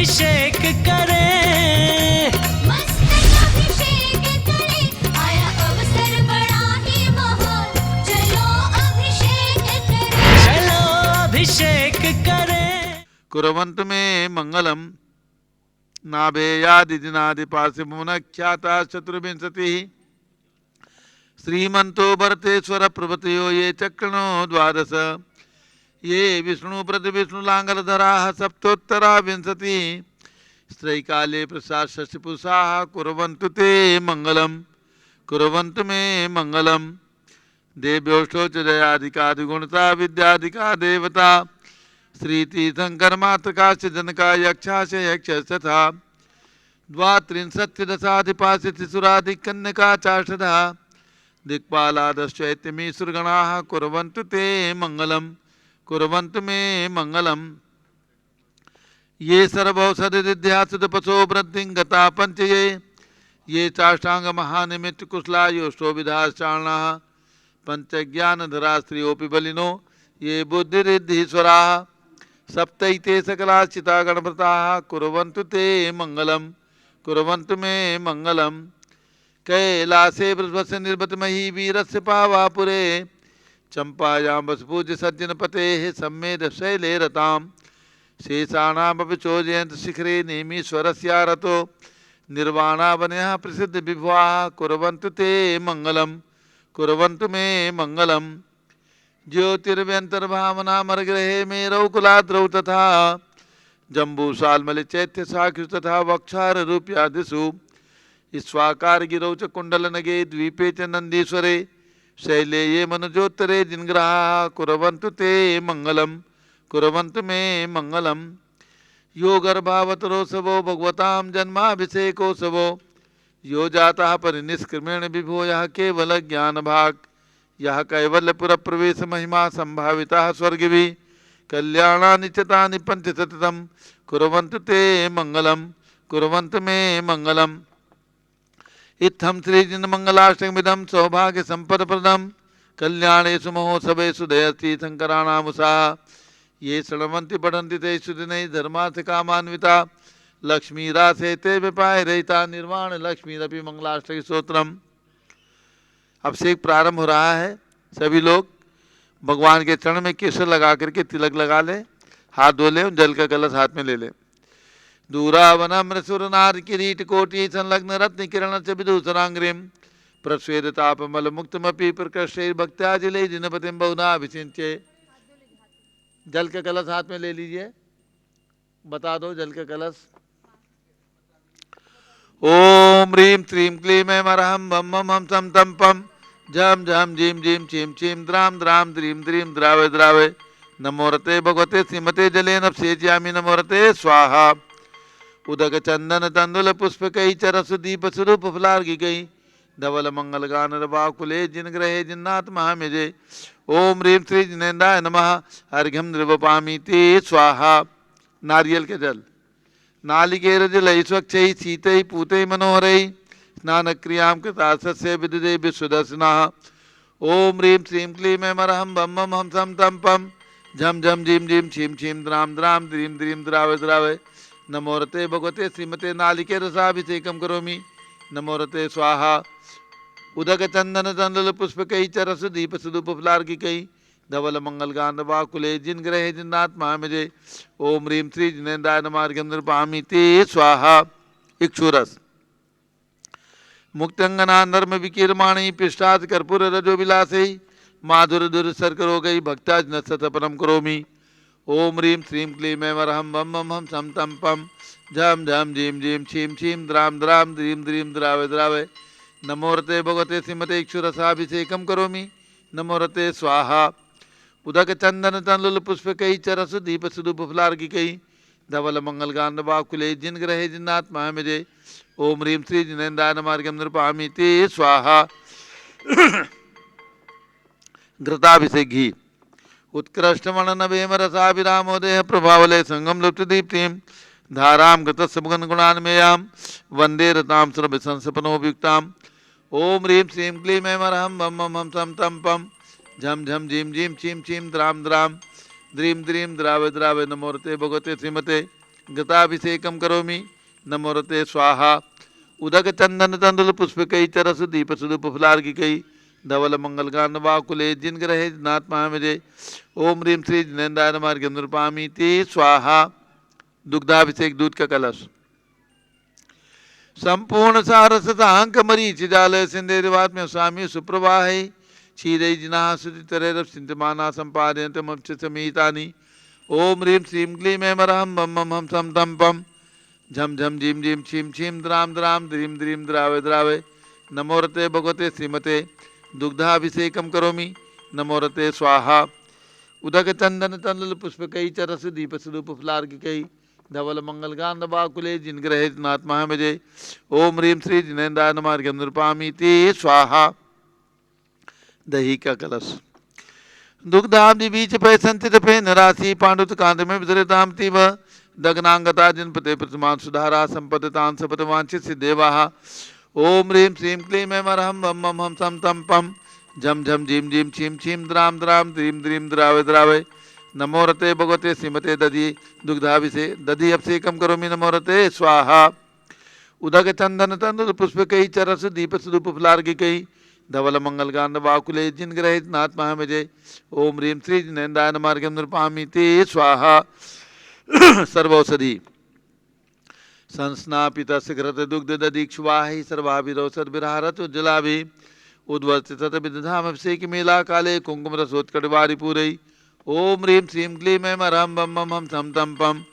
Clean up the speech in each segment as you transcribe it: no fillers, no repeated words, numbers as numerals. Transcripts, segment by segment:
अभिषेक करें, मस्तक अभिषेक करें, आया अवसर बड़ा ही महान, चलो अभिषेक करें, चलो अभिषेक करें। कुर्वन्तु मे मंगलम नाभेयादिदिनादिपार्श्वमुनख्याता चतुर्विंशतिः श्रीमन्तो भरतेश्वर प्रभृतयो ये चक्रणो द्वादश ये विष्णुप्रतिविष्णुलाङ्गलधराः सप्तोत्तरा विंशतिः स्त्रैकाले प्रसाद षष्टिपुरुषाः कुर्वन्तु ते मङ्गलं कुर्वन्तु मे मङ्गलं देव्योष्टो च जयाधिकादिगुणता विद्याधिका देवता श्रीतीर्थङ्करमात्रकाश्च जनका यक्षाश्च यक्षस्तथा द्वात्रिंशत्यदशाधिपासितिसुरादिकन्यका चाष्टधा दिक्पालादश्चैत्यमीश्वरगणाः कुर्वन्तु ते मङ्गलं कुर्वन्तु मे मङ्गलं ये सर्वौषधिध्यासुदपसो वृद्धिं गता पञ्चये ये चाष्टाङ्गमहानिमित्तकुशला योष्टो विधाश्चार्णाः पञ्चज्ञानधरा स्त्रियोऽपि बलिनो ये बुद्धिरिद्धीश्वराः सप्तैते सकलाश्चिता गणव्रताः कुर्वन्तु ते मङ्गलं कुर्वन्तु मे मङ्गलं कैलासे वृषभस्य निर्वतमही वीरस्य पावापुरे चम्पायां वसुपूज्य सज्जनपतेः सम्मेद शैले रतां शेषाणामपि चोजयन्त शिखरे नेमीश्वरस्यारतो निर्वाणावनयः प्रसिद्धविभवाः कुर्वन्तु ते मङ्गलं कुर्वन्तु मे मङ्गलं ज्योतिर्व्यन्तर्भावनामर्ग्रहे मेरौकुलाद्रौ तथा जम्बूसाल्मलिचैत्यशाखिषु तथा वक्षाररूप्यादिषु स्वाकारगिरौ च कुण्डलनगे द्वीपे च नन्दीश्वरे शैले ये मनुजोत्तरे जिनग्रहाः कुर्वन्तु ते मङ्गलं कुर्वन्तु मे मङ्गलं यो गर्भावतरोत्सवो भगवतां जन्माभिषेकोत्सवो यो जातः परिनिष्क्रमेण विभो यः केवलज्ञानभाक् यह कैवल्यपुर प्रवेश महिमा संभाविता स्वर्गिभिः कल्याणानि चितानि पंचशतम् कुर्वन्तु ते मङ्गलं कुर्वन्तु मे मङ्गलम् इत्थं श्रीजिनमङ्गलाष्टकमिदं सौभाग्यसम्पदप्रदं कल्याणेषु महोत्सवेषु दयतीर्थङ्कराणामुषाः ये शृण्वन्ति पठन्ति तेषु दिनैः धर्मार्थकामान्विता लक्ष्मीरासे ते विपायरहिता निर्वाण लक्ष्मीरपि मंगलाष्टक स्तोत्रम। अभिषेक प्रारंभ हो रहा है। सभी लोग भगवान के चरण में केसर लगा करके तिलक लगा ले, हाथ धो ले, जल का कलश हाथ में ले ले। दूरावनम्र सुरनार किरीट कोटि संलग्न रत्न किरण च विदूषरांग्रिम प्रस्वेद तापमल मुक्तमपि प्रकृष्टे भक्त्याजले जिनपतिम बहुना अभिषिंचे। जल का कलश हाथ में ले लीजिए, बता दो जल का कलश। ओम ह्रीं श्रीं क्लीं ऐं अरहं बम मम हम सम तम पम झम झम झीम झीम छीम छीम द्राम द्राम द्रीं द्रीं द्रावे द्रावे नमोरते भगवते श्रीमते जलेन सेचयामि नमोरते स्वाहा। उदक चंदन तंदुल पुष्पकैः चरस दीप स्वरूप फलार्घिकैः धवल मंगल गान रवाकुले जिन ग्रहे जिन्नाथ महामेजे। ओम ह्रीं श्री जिनेन्द्राय नमः अर्घ्यं निर्वपामि ते स्वाहा। नारियल के जल नालिकेर जलैः स्वच्छैः शीतैः पूतैः मनोहरैः स्नानक्रियां कृता सस्य विदुदे विश्वदर्शनाः। ओम ह्रीं श्रीं क्लीं ऐं अरहं बम मम हम सम तम पम झम झम झीम झीम छीम छीम द्राम द्राम द्रीं द्रीं द्रावे द्रावे नमोरते भगवते श्रीमते नालिकेरसाभिषेकं करोमि नमोरते स्वाहा। उदक चंदन तंदुल पुष्पकैः चरस दीप सुदूप फलार्घिकैः धवल मंगल गान वाकुले जिन ग्रहे जिन्नाथ महामेजे। ओम ह्रीं श्री जिनेन्द्राय नमः अर्घ्यं निर्वपामि ते स्वाहा। इक्षुरस मुक्तंगना नर्म विकीर्माणी पृष्ठात् कर्पूर रजो विलासै माधुर दुर सर्करोगै भक्ताज न सतपरम करोमि। ओम ह्रीं श्रीं क्लीं ऐं अरहं बम मम हम सम तम पम झम झम झीम झीम छीम छीम द्राम द्राम द्रीं द्रीं द्रावे द्रावे नमोरते भगवते श्रीमते इक्षुरसाभिषेकं करोमि नमोरते स्वाहा। उदक चंदन तंदुल पुष्पकैः चरस दीप सुदूप फलार्घिकैः धवल मंगल गान वाकुले जिन ग्रहे जिन्नाथ महामेजे। ओम ह्रीं श्री जिनेन्द्राय नमः अर्घ्यं निर्वपामि ते स्वाहा। घृताभिषेक घी उत्कृष्टमणनवेम रसाभिरामोदेह प्रभावले संगम लुप्त दीप्तिं धारां गतसुगन गुणान्मेयां वंदे रतां सर्वसंसपनोपयुक्तां। ओम ह्रीं श्रीं क्लीं ऐं अरहं बम मम हम सम तम पम झम झम झीम झीम छीम छीम द्राम द्राम द्रीं द्रीं द्रावे द्रावे नमोरते भगवते श्रीमते घृताभिषेकं करोमि नमो रते स्वाहा उदक चंदन तंडुल पुष्पकै चरस दीप सुदूप फुलार्घिकै धवल मंगलगान वाकुले जिन ग्रहे नाथ महामेजे ओम ह्रीं श्री जिनेन्द्राय मार्गं नृपामि ते स्वाहा दुग्धाभिषेक दूध का कलश संपूर्ण सारसतांक मरीच जाल सिंधेरिवात्म्य स्वामी सुप्रवाह क्षीरै जिना सुतितरैरप्सिन्त्यमाना सम्पादयन्तमप्च समीतानि ओम ह्रीं श्रीं क्लीं ऐं मरहं बम मम हम सम तम पम झम झम झीम झीम छीम छीम द्राम द्राम द्रीम द्रीम द्रावे द्रावे नमो रते भगवते श्रीमते दुग्धाभिषेकं करोमि नमो रते स्वाहा उदक चंदन तंडुल पुष्पकै चरस दीप स्वरूप फलार्घिकै धवल मंगलगान बाकुले जिन ग्रहे नाथ महामेजे ओम ह्रीं श्री जिनेन्द्राय मार्गं नृपामि ते स्वाहा दही का कलश दुग्धाब्धि बीच पै संचित फेन राशि पांडुत कांत में विदरिताम तीव दग्नांगता जिनपते प्रतिमान सुधारा संपदतान सपद वांछित सिद्धेवाहा ओम ह्रीं श्रीं क्लीं ऐं मरहं बम मम हम सम तम पम झम झम झीम झीम छीम छीम द्राम द्राम द्रीम द्रीम द्रावे द्रावे नमो रते भगवते श्रीमते दधि दुग्धाभिषेक दधि अभिषेकं करोमि नमो रते स्वाहा उदक चंदन तंडुल पुष्पकै चरस दीप स्वरूप फलार्घिकै धवल मंगलगान वाकुले जिन ग्रहे नाथ महामेजे ओम ह्रीं श्री जिनेन्द्राय मार्गं नृपामि ते स्वाहा सर्वौषधि संस्नापित घृत दुग्ध ददीक्षुवाहि सर्वाभिरोसद विरहारत उज्जलाभि उद्वर्तित विदधाम अभिषेक मेला काले कुंकुम रसोत्कटवारि पूरै ओम ह्रीं श्रीं क्लीं ऐं मरहं बम मम हम सम तम पम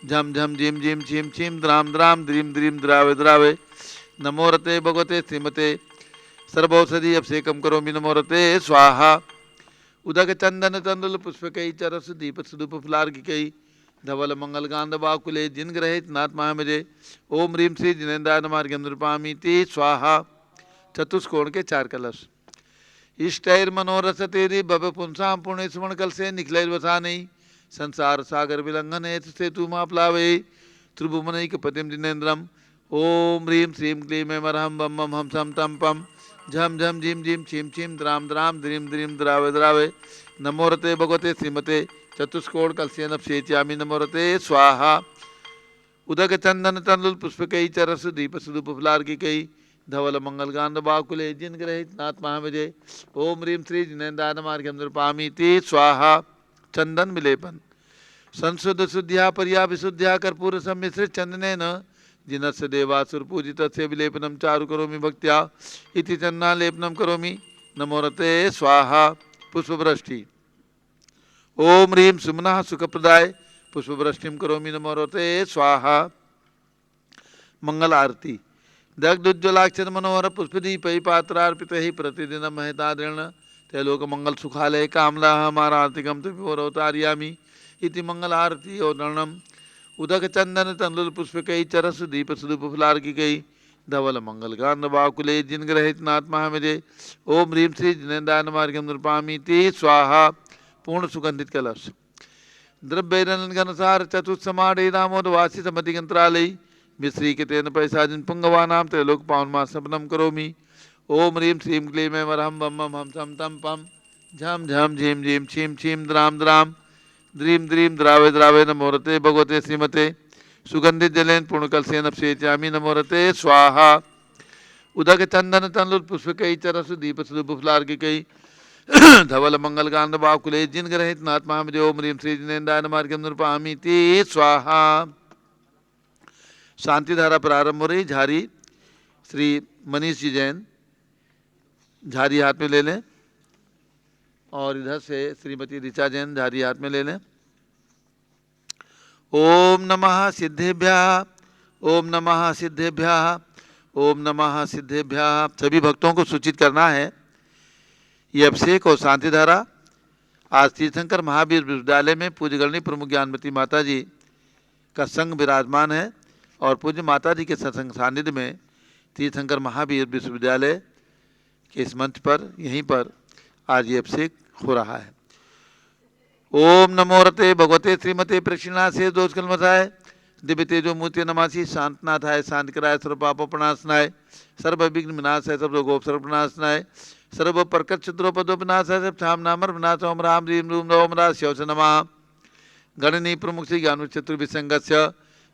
झम झम झीम झीम छीम छीम द्राम द्राम द्रीम द्रीम द्रावे द्रावे नमो रते भगवते श्रीमते सर्वौषधि अभिषेकं करोमि नमो रते स्वाहा उदक चंदन तंडुल पुष्पकै चरस दीप स्वरूप फलार्घिकै धवल मंगलगान वाकुले जिन ग्रहे नाथ महामेजे ओम ह्रीं श्री जिनेन्द्राय मार्गं नृपामि ते स्वाहा चतुष्कोण के 4 कलश इष्टैर मनोरथ तेरी भव पुंसा पुण्य सुमन कल से निखलैर वसा नहीं संसार सागर विलंघन हेतु से तू मापलावे त्रिभुवनैक पतिम जिनेन्द्रम ओम ह्रीं श्रीं क्लीं ऐं मरहं बम मम हम सम तम पम झम झम झीम झीम छीम छीम द्राम द्राम द्रीम द्रीम द्रावे द्रावे नमो रते भगवते श्रीमते चतुष्कोण कलशेन अभिषेच्यामि नमो रते स्वाहा उदक चंदन तंडुल पुष्पकै चरस दीप स्वरूप फलार्घिकै धवल मंगलगान वाकुले जिन ग्रहे नाथ महामेजे ओम ह्रीं श्री जिनेन्द्राय मार्गं नृपामि ते स्वाहा चंदन विलेपन संशुद्ध शुद्ध्या पर्या विशुद्ध्या कर्पूर सम्मिश्रित चंदनेन जिनस्य देवासुर पूजितस्य विलेपनं चारु करोमि भक्त्या इति चंदनालेपनं करोमि नमो रते स्वाहा पुष्पवृष्टि ओम ह्रीं सुमनः सुखप्रदाय पुष्पवृष्टिं करोमि नमो रते स्वाहा मंगल आरती दग्धोज्ज्वलाक्षर मनोहर पुष्पदीपै पात्रार्पितैः प्रतिदिनं महतादृण तैलोक मंगल सुखालय कामला हमारा आर्तिकम तपिवरोतार्यामि इति मंगल आरती ओदरणम उदक चंदन तंडुल पुष्पकै चरस दीप स्वरूप फलार्घिकै धवल मंगलगान वाकुले जिन ग्रहे नाथ महामेजे ओम ह्रीं श्री जिनेन्द्राय मार्गं नृपामि ते स्वाहा पूर्ण सुगंधित कलश द्रव्यैरन घनसार चतुस्समाडे दामोदवासी समधिगंत्रालय मिश्रीकृतेन पैसाजिन पुंगवानां त्रैलोक पावनमासपनं करोमि ओम ह्रीं श्रीं क्लीं ऐं मरहं बम मम हम सम तम पम झम झम झीम झीम छीम छीम द्राम द्राम द्रीम द्रीम द्रावे द्रावे नमो रते भगवते श्रीमते सुगंधित जलेन पूर्णकलशेन अभिषेच्यामि नमो रते स्वाहा उदक चंदन तंडुल पुष्पकै चरस दीप स्वरूप फलार्घिकै धवल मंगलगान वाकुले जिन ग्रहे नाथ महामेजे ओम ह्रीं श्री जिनेन्द्राय मार्गं नृपामि ते स्वाहा शांति धारा प्रारंभ हो रही। झारी श्री मनीष जी जैन झारी हाथ में ले लें और इधर से श्रीमती ऋचा जैन झारी हाथ में ले लें। ओम नमः सिद्धेभ्यः ओम नमः सिद्धेभ्यः ओम नमः सिद्धेभ्यः। सभी भक्तों को सूचित करना है ये अभिषेक और शांति धारा आज तीर्थंकर महावीर विश्वविद्यालय में पूज्यगणनी प्रमुख ज्ञानमती माता जी का संग विराजमान है और पूज्य माता जी के सत्संग सानिध्य में तीर्थंकर महावीर विश्वविद्यालय के इस मंच पर यहीं पर आज ये अभिषेक हो रहा है। ओम नमो रते भगवते श्रीमते प्रक्षिणासे दोष कलमसाय दिव्य तेजो मूर्ति नमासी शांतनाथाय शांति कराय सर्व पापोपनाशनाय सर्व विघ्न विनाशाय सर्व रोगोप सर्वनाशनाय सर्व प्रकट चित्रोपदोपनाशाय सब छाम नामर विनाश ओम राम रीम रूम ओम राज शिव नमः। गणनी प्रमुख श्री ज्ञान चतुर्विसंगस्य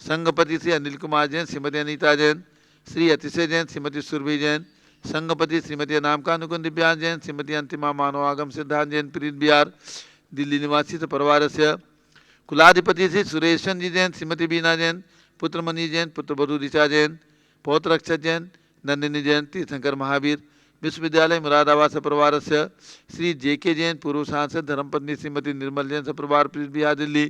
संघपति श्री अनिल कुमार जैन, श्रीमती अनीता जैन, श्री अतिशय जैन, श्रीमती सुरभि जैन, संघपति श्रीमती अनामकानुकुंद दिव्यांग जैन, श्रीमती अंतिमा मानवागम सिद्धांत जैन, प्रीत बिहार दिल्ली निवासी परिवारस्य कुलाधिपति श्री सुरेशन जी जैन, श्रीमती बीना जैन, पुत्र मनीष जैन, पुत्र वधु ऋचा जैन, पौत्र रक्षक जैन, नंदिनी जैन, तीर्थंकर महावीर विश्वविद्यालय मुरादाबाद परिवार से श्री जेके जैन, पूर्व सांसद धर्मपत्नी श्रीमती निर्मल जैन परिवार प्रीत बिहार दिल्ली,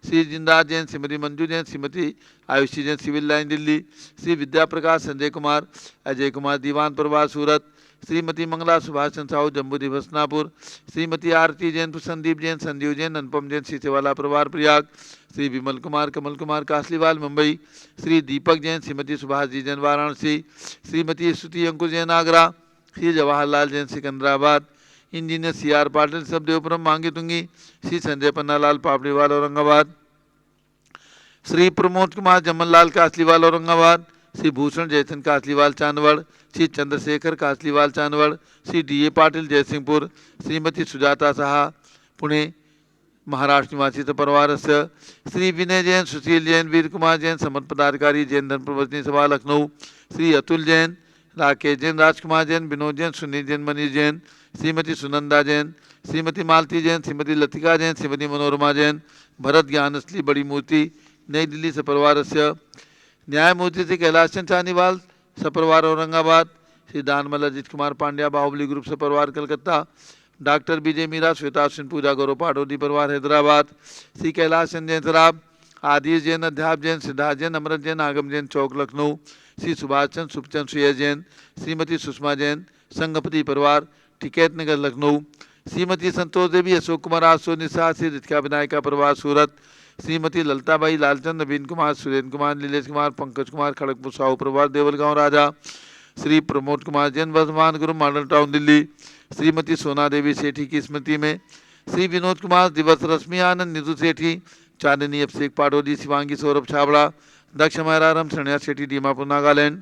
श्री जिंदास जैन, श्रीमती मंजू जैन, श्रीमती आयुषी जैन सिविल लाइन दिल्ली, श्री विद्या प्रकाश संजय कुमार अजय कुमार दीवान परिवार सूरत, श्रीमती मंगला सुभाष चंद्र साहू जम्बूदी भसनापुर, श्रीमती आरती जैन, संदीप जैन, संजीव जैन, अनुपम जैन सीसेवाला परिवार Prayag, Shri Vimal Kumar Kamal Kumar Kasliwal Mumbai, Shri Deepak Jain, Shrimati Subhash ji Jain Varanasi, Shrimati Stuti Ankush Jain Agra, Shri Jawaharlal Jain Secunderabad, engineer C R Patil Sabdevpuram Mangi Tungi, Shri Sanjay Pannalal Papdiwal Aurangabad, Shri Pramod Kumar Jamnalal Kasliwal Aurangabad, Shri Bhushan Jaichand Kasliwal Chandwad, Shri Chandrashekhar Kasliwal Chandwad, Shri D A Patil Jaysingpur, Shrimati Sujata Saha Pune Maharashtra निवासी परिवार से श्री विनय जैन, सुशील जैन, वीर कुमार जैन समर्थ पदाधिकारी जैन धन प्रवचनी सभा लखनऊ, श्री अतुल जैन, राकेश जैन, राजकुमार जैन, विनोद जैन, सुनील जैन, मनीष जैन, श्रीमती सुनंदा जैन, श्रीमती मालती जैन, श्रीमती लतिका जैन, श्रीमती मनोरमा जैन, भरत ज्ञानश्री बड़ी मूर्ति नई दिल्ली सपरिवार से न्यायमूर्ति श्री कैलाश चंद चानीवाल सपरिवार औरंगाबाद, श्री दानमल अजित कुमार पांड्या बाहुबली ग्रुप सपरिवार कलकत्ता, डॉक्टर विजय मीरा श्वेता सिंह पूजा गौरव पाटोदी परिवार हैदराबाद, श्री कैलाश चंद जैन सराब, आदिश जैन, अध्याप जैन, सिद्धार्थ जैन, अमृत जैन, आगम जैन चौक लखनऊ, श्री सुभाष चंद सुखचंद सुयस जैन, श्रीमती सुषमा जैन संघपति परिवार टिकैत नगर लखनऊ, श्रीमती संतोष देवी अशोक कुमार आसो निशा, श्री रितिका विनायका परिवार सूरत, श्रीमती ललताबाई लालचंद नवीन कुमार सुरेंद्र कुमार नीलेश कुमार पंकज कुमार खड़गपुर साहू परिवार देवलगांव राजा, श्री प्रमोद कुमार जैन वर्धमान गुरु मॉडल टाउन दिल्ली, श्रीमती सोना देवी सेठी की स्मृति में, श्री विनोद कुमार दिवस रश्मि आनंद निधु सेठी चांदनी अभिषेक पाटोदी शिवांगी सौरभ छाबड़ा दक्ष महरारम सणिया सेठी दीमापुर नागालैंड,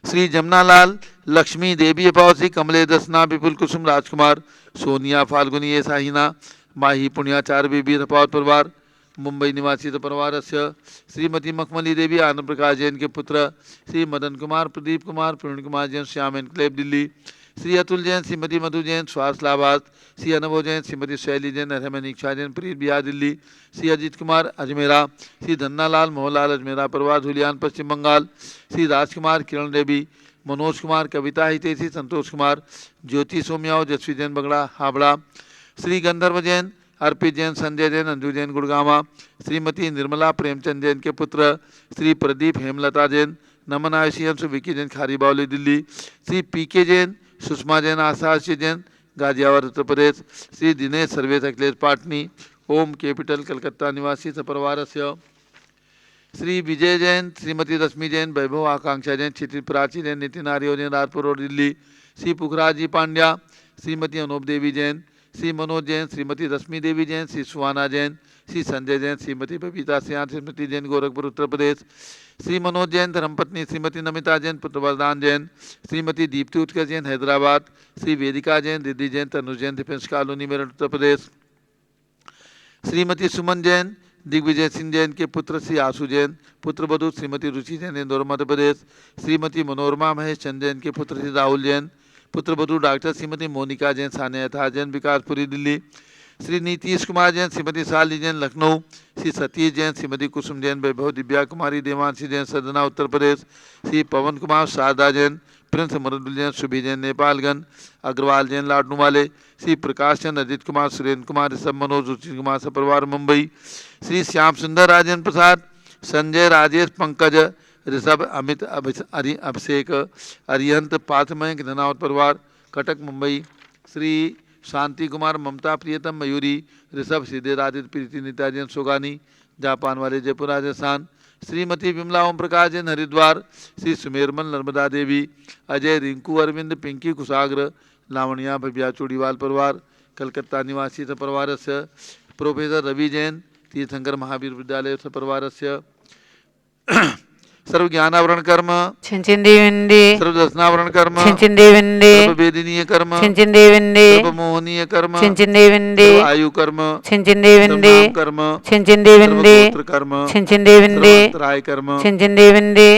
श्री जमनालाल लक्ष्मी देवी अपावसी कमले दसना विपुल कुसुम राजकुमार सोनिया फाल्गुनी ए साहिना माही पुण्या चार बीबी रपावत परिवार मुंबई निवासी परिवार से श्रीमती मखमली देवी आनंद प्रकाश जैन के पुत्र, श्री मदन कुमार प्रदीप कुमार प्रवीण कुमार जैन श्याम एनक्लेव दिल्ली, श्री अतुल जैन, श्रीमती मधु जैन स्वास्थलाबाद, श्री अनुभव जैन, श्रीमती शैली जैन अरहमनीक्षा जैन प्रीत बिहार दिल्ली, श्री अजीत कुमार अजमेरा, श्री धन्नालाल मोहनलाल अजमेरा परिवार धुलियान पश्चिम बंगाल, श्री राजकुमार किरण देवी, मनोज कुमार कविता हितेशी संतोष कुमार ज्योति सोम्याओ जसवी जैन बगड़ा हावड़ा, श्री गंधर्व जैन, अर्पित जैन, संजय जैन, अंजू जैन गुड़गामा, श्रीमती निर्मला प्रेमचंद जैन के पुत्र, श्री प्रदीप हेमलता जैन, नमन आयुषी अंशु विकी जैन खारीबावली दिल्ली, श्री पी के जैन, सुषमा जैन, आशा जैन गाजियाबाद उत्तर प्रदेश, श्री दिनेश सर्वेश अखिलेश पाटनी होम कैपिटल कलकत्ता निवासी सपरिवार से श्री विजय जैन, श्रीमती रश्मि जैन, वैभव आकांक्षा जैन, क्षितिज प्राची जैन, नितिन आर्य जैन राजपुर रोड दिल्ली, श्री पुखराज जी पांड्या, श्रीमती अनूप देवी जैन, श्री मनोज जैन, श्रीमती रश्मि देवी जैन, श्री सुहाना जैन, श्री संजय जैन, श्रीमती बबीता सिंह, श्रीमती जैन गोरखपुर उत्तर प्रदेश, श्री मनोज जैन धर्मपत्नी श्रीमती नमिता जैन, पुत्र वरदान जैन, श्रीमती दीप्ति उत्कर्ष जैन हैदराबाद, श्री वेदिका जैन, रिद्धि जैन, तनुज जैन डिफेंस कॉलोनी मेरठ उत्तर प्रदेश, श्रीमती सुमन जैन, दिग्विजय सिंह जैन के पुत्र श्री आशु जैन, पुत्र वधु श्रीमती रुचि जैन इंदौर मध्य प्रदेश, श्रीमती मनोरमा महेश चंद जैन के पुत्र श्री राहुल जैन, पुत्र वधु डॉक्टर श्रीमती मोनिका जैन साने यथा जैन विकासपुरी दिल्ली, श्री नीतीश कुमार जैन, श्रीमती शाली जैन लखनऊ, श्री सतीश जैन, श्रीमती कुसुम जैन, वैभव दिव्या कुमारी देवांशी जैन सदना उत्तर प्रदेश, श्री पवन कुमार शारदा जैन, प्रिंस मरुदुल जैन, सुभी जैन नेपालगंज, अग्रवाल जैन लाडनू वाले, श्री प्रकाश चंद, अजित कुमार, सुरेंद्र कुमार, ऋषभ मनोज, रुचि कुमार सपरिवार मुंबई, श्री श्याम सुंदर राजेंद्र प्रसाद, संजय राजेश पंकज ऋषभ अमित अभिषेक अरिहंत पाथमयंक धनावत परिवार कटक मुंबई, श्री शांति कुमार ममता प्रियतम मयूरी ऋषभ सिद्धेर आदित्य प्रीति नीता जैन सोगानी जापान वाले जयपुर राजस्थान, श्रीमती विमला ओम प्रकाश जैन हरिद्वार, श्री सुमेरमन नर्मदा देवी अजय रिंकू अरविंद पिंकी कुशाग्र लावणिया भव्या चूड़ीवाल परिवार कलकत्ता निवासी परिवार से प्रोफेसर रवि जैन तीर्थंकर महावीर विद्यालय परिवार से सर्व ज्ञानावरण कर्म, చించిందేవండి सर्व दर्शनावरण कर्म, చించిందేవండి सर्व वेदनीय कर्म, చించిందేవండి सर्व मोहनीय कर्म, చించిందేవండి सर्व आयु कर्म, सर्व చించిందేవండి नाम कर्म, सर्व చించిందేవండి गोत्र कर्म, सर्व చించిందేవండి अंतराय कर्म, చించిందేవండి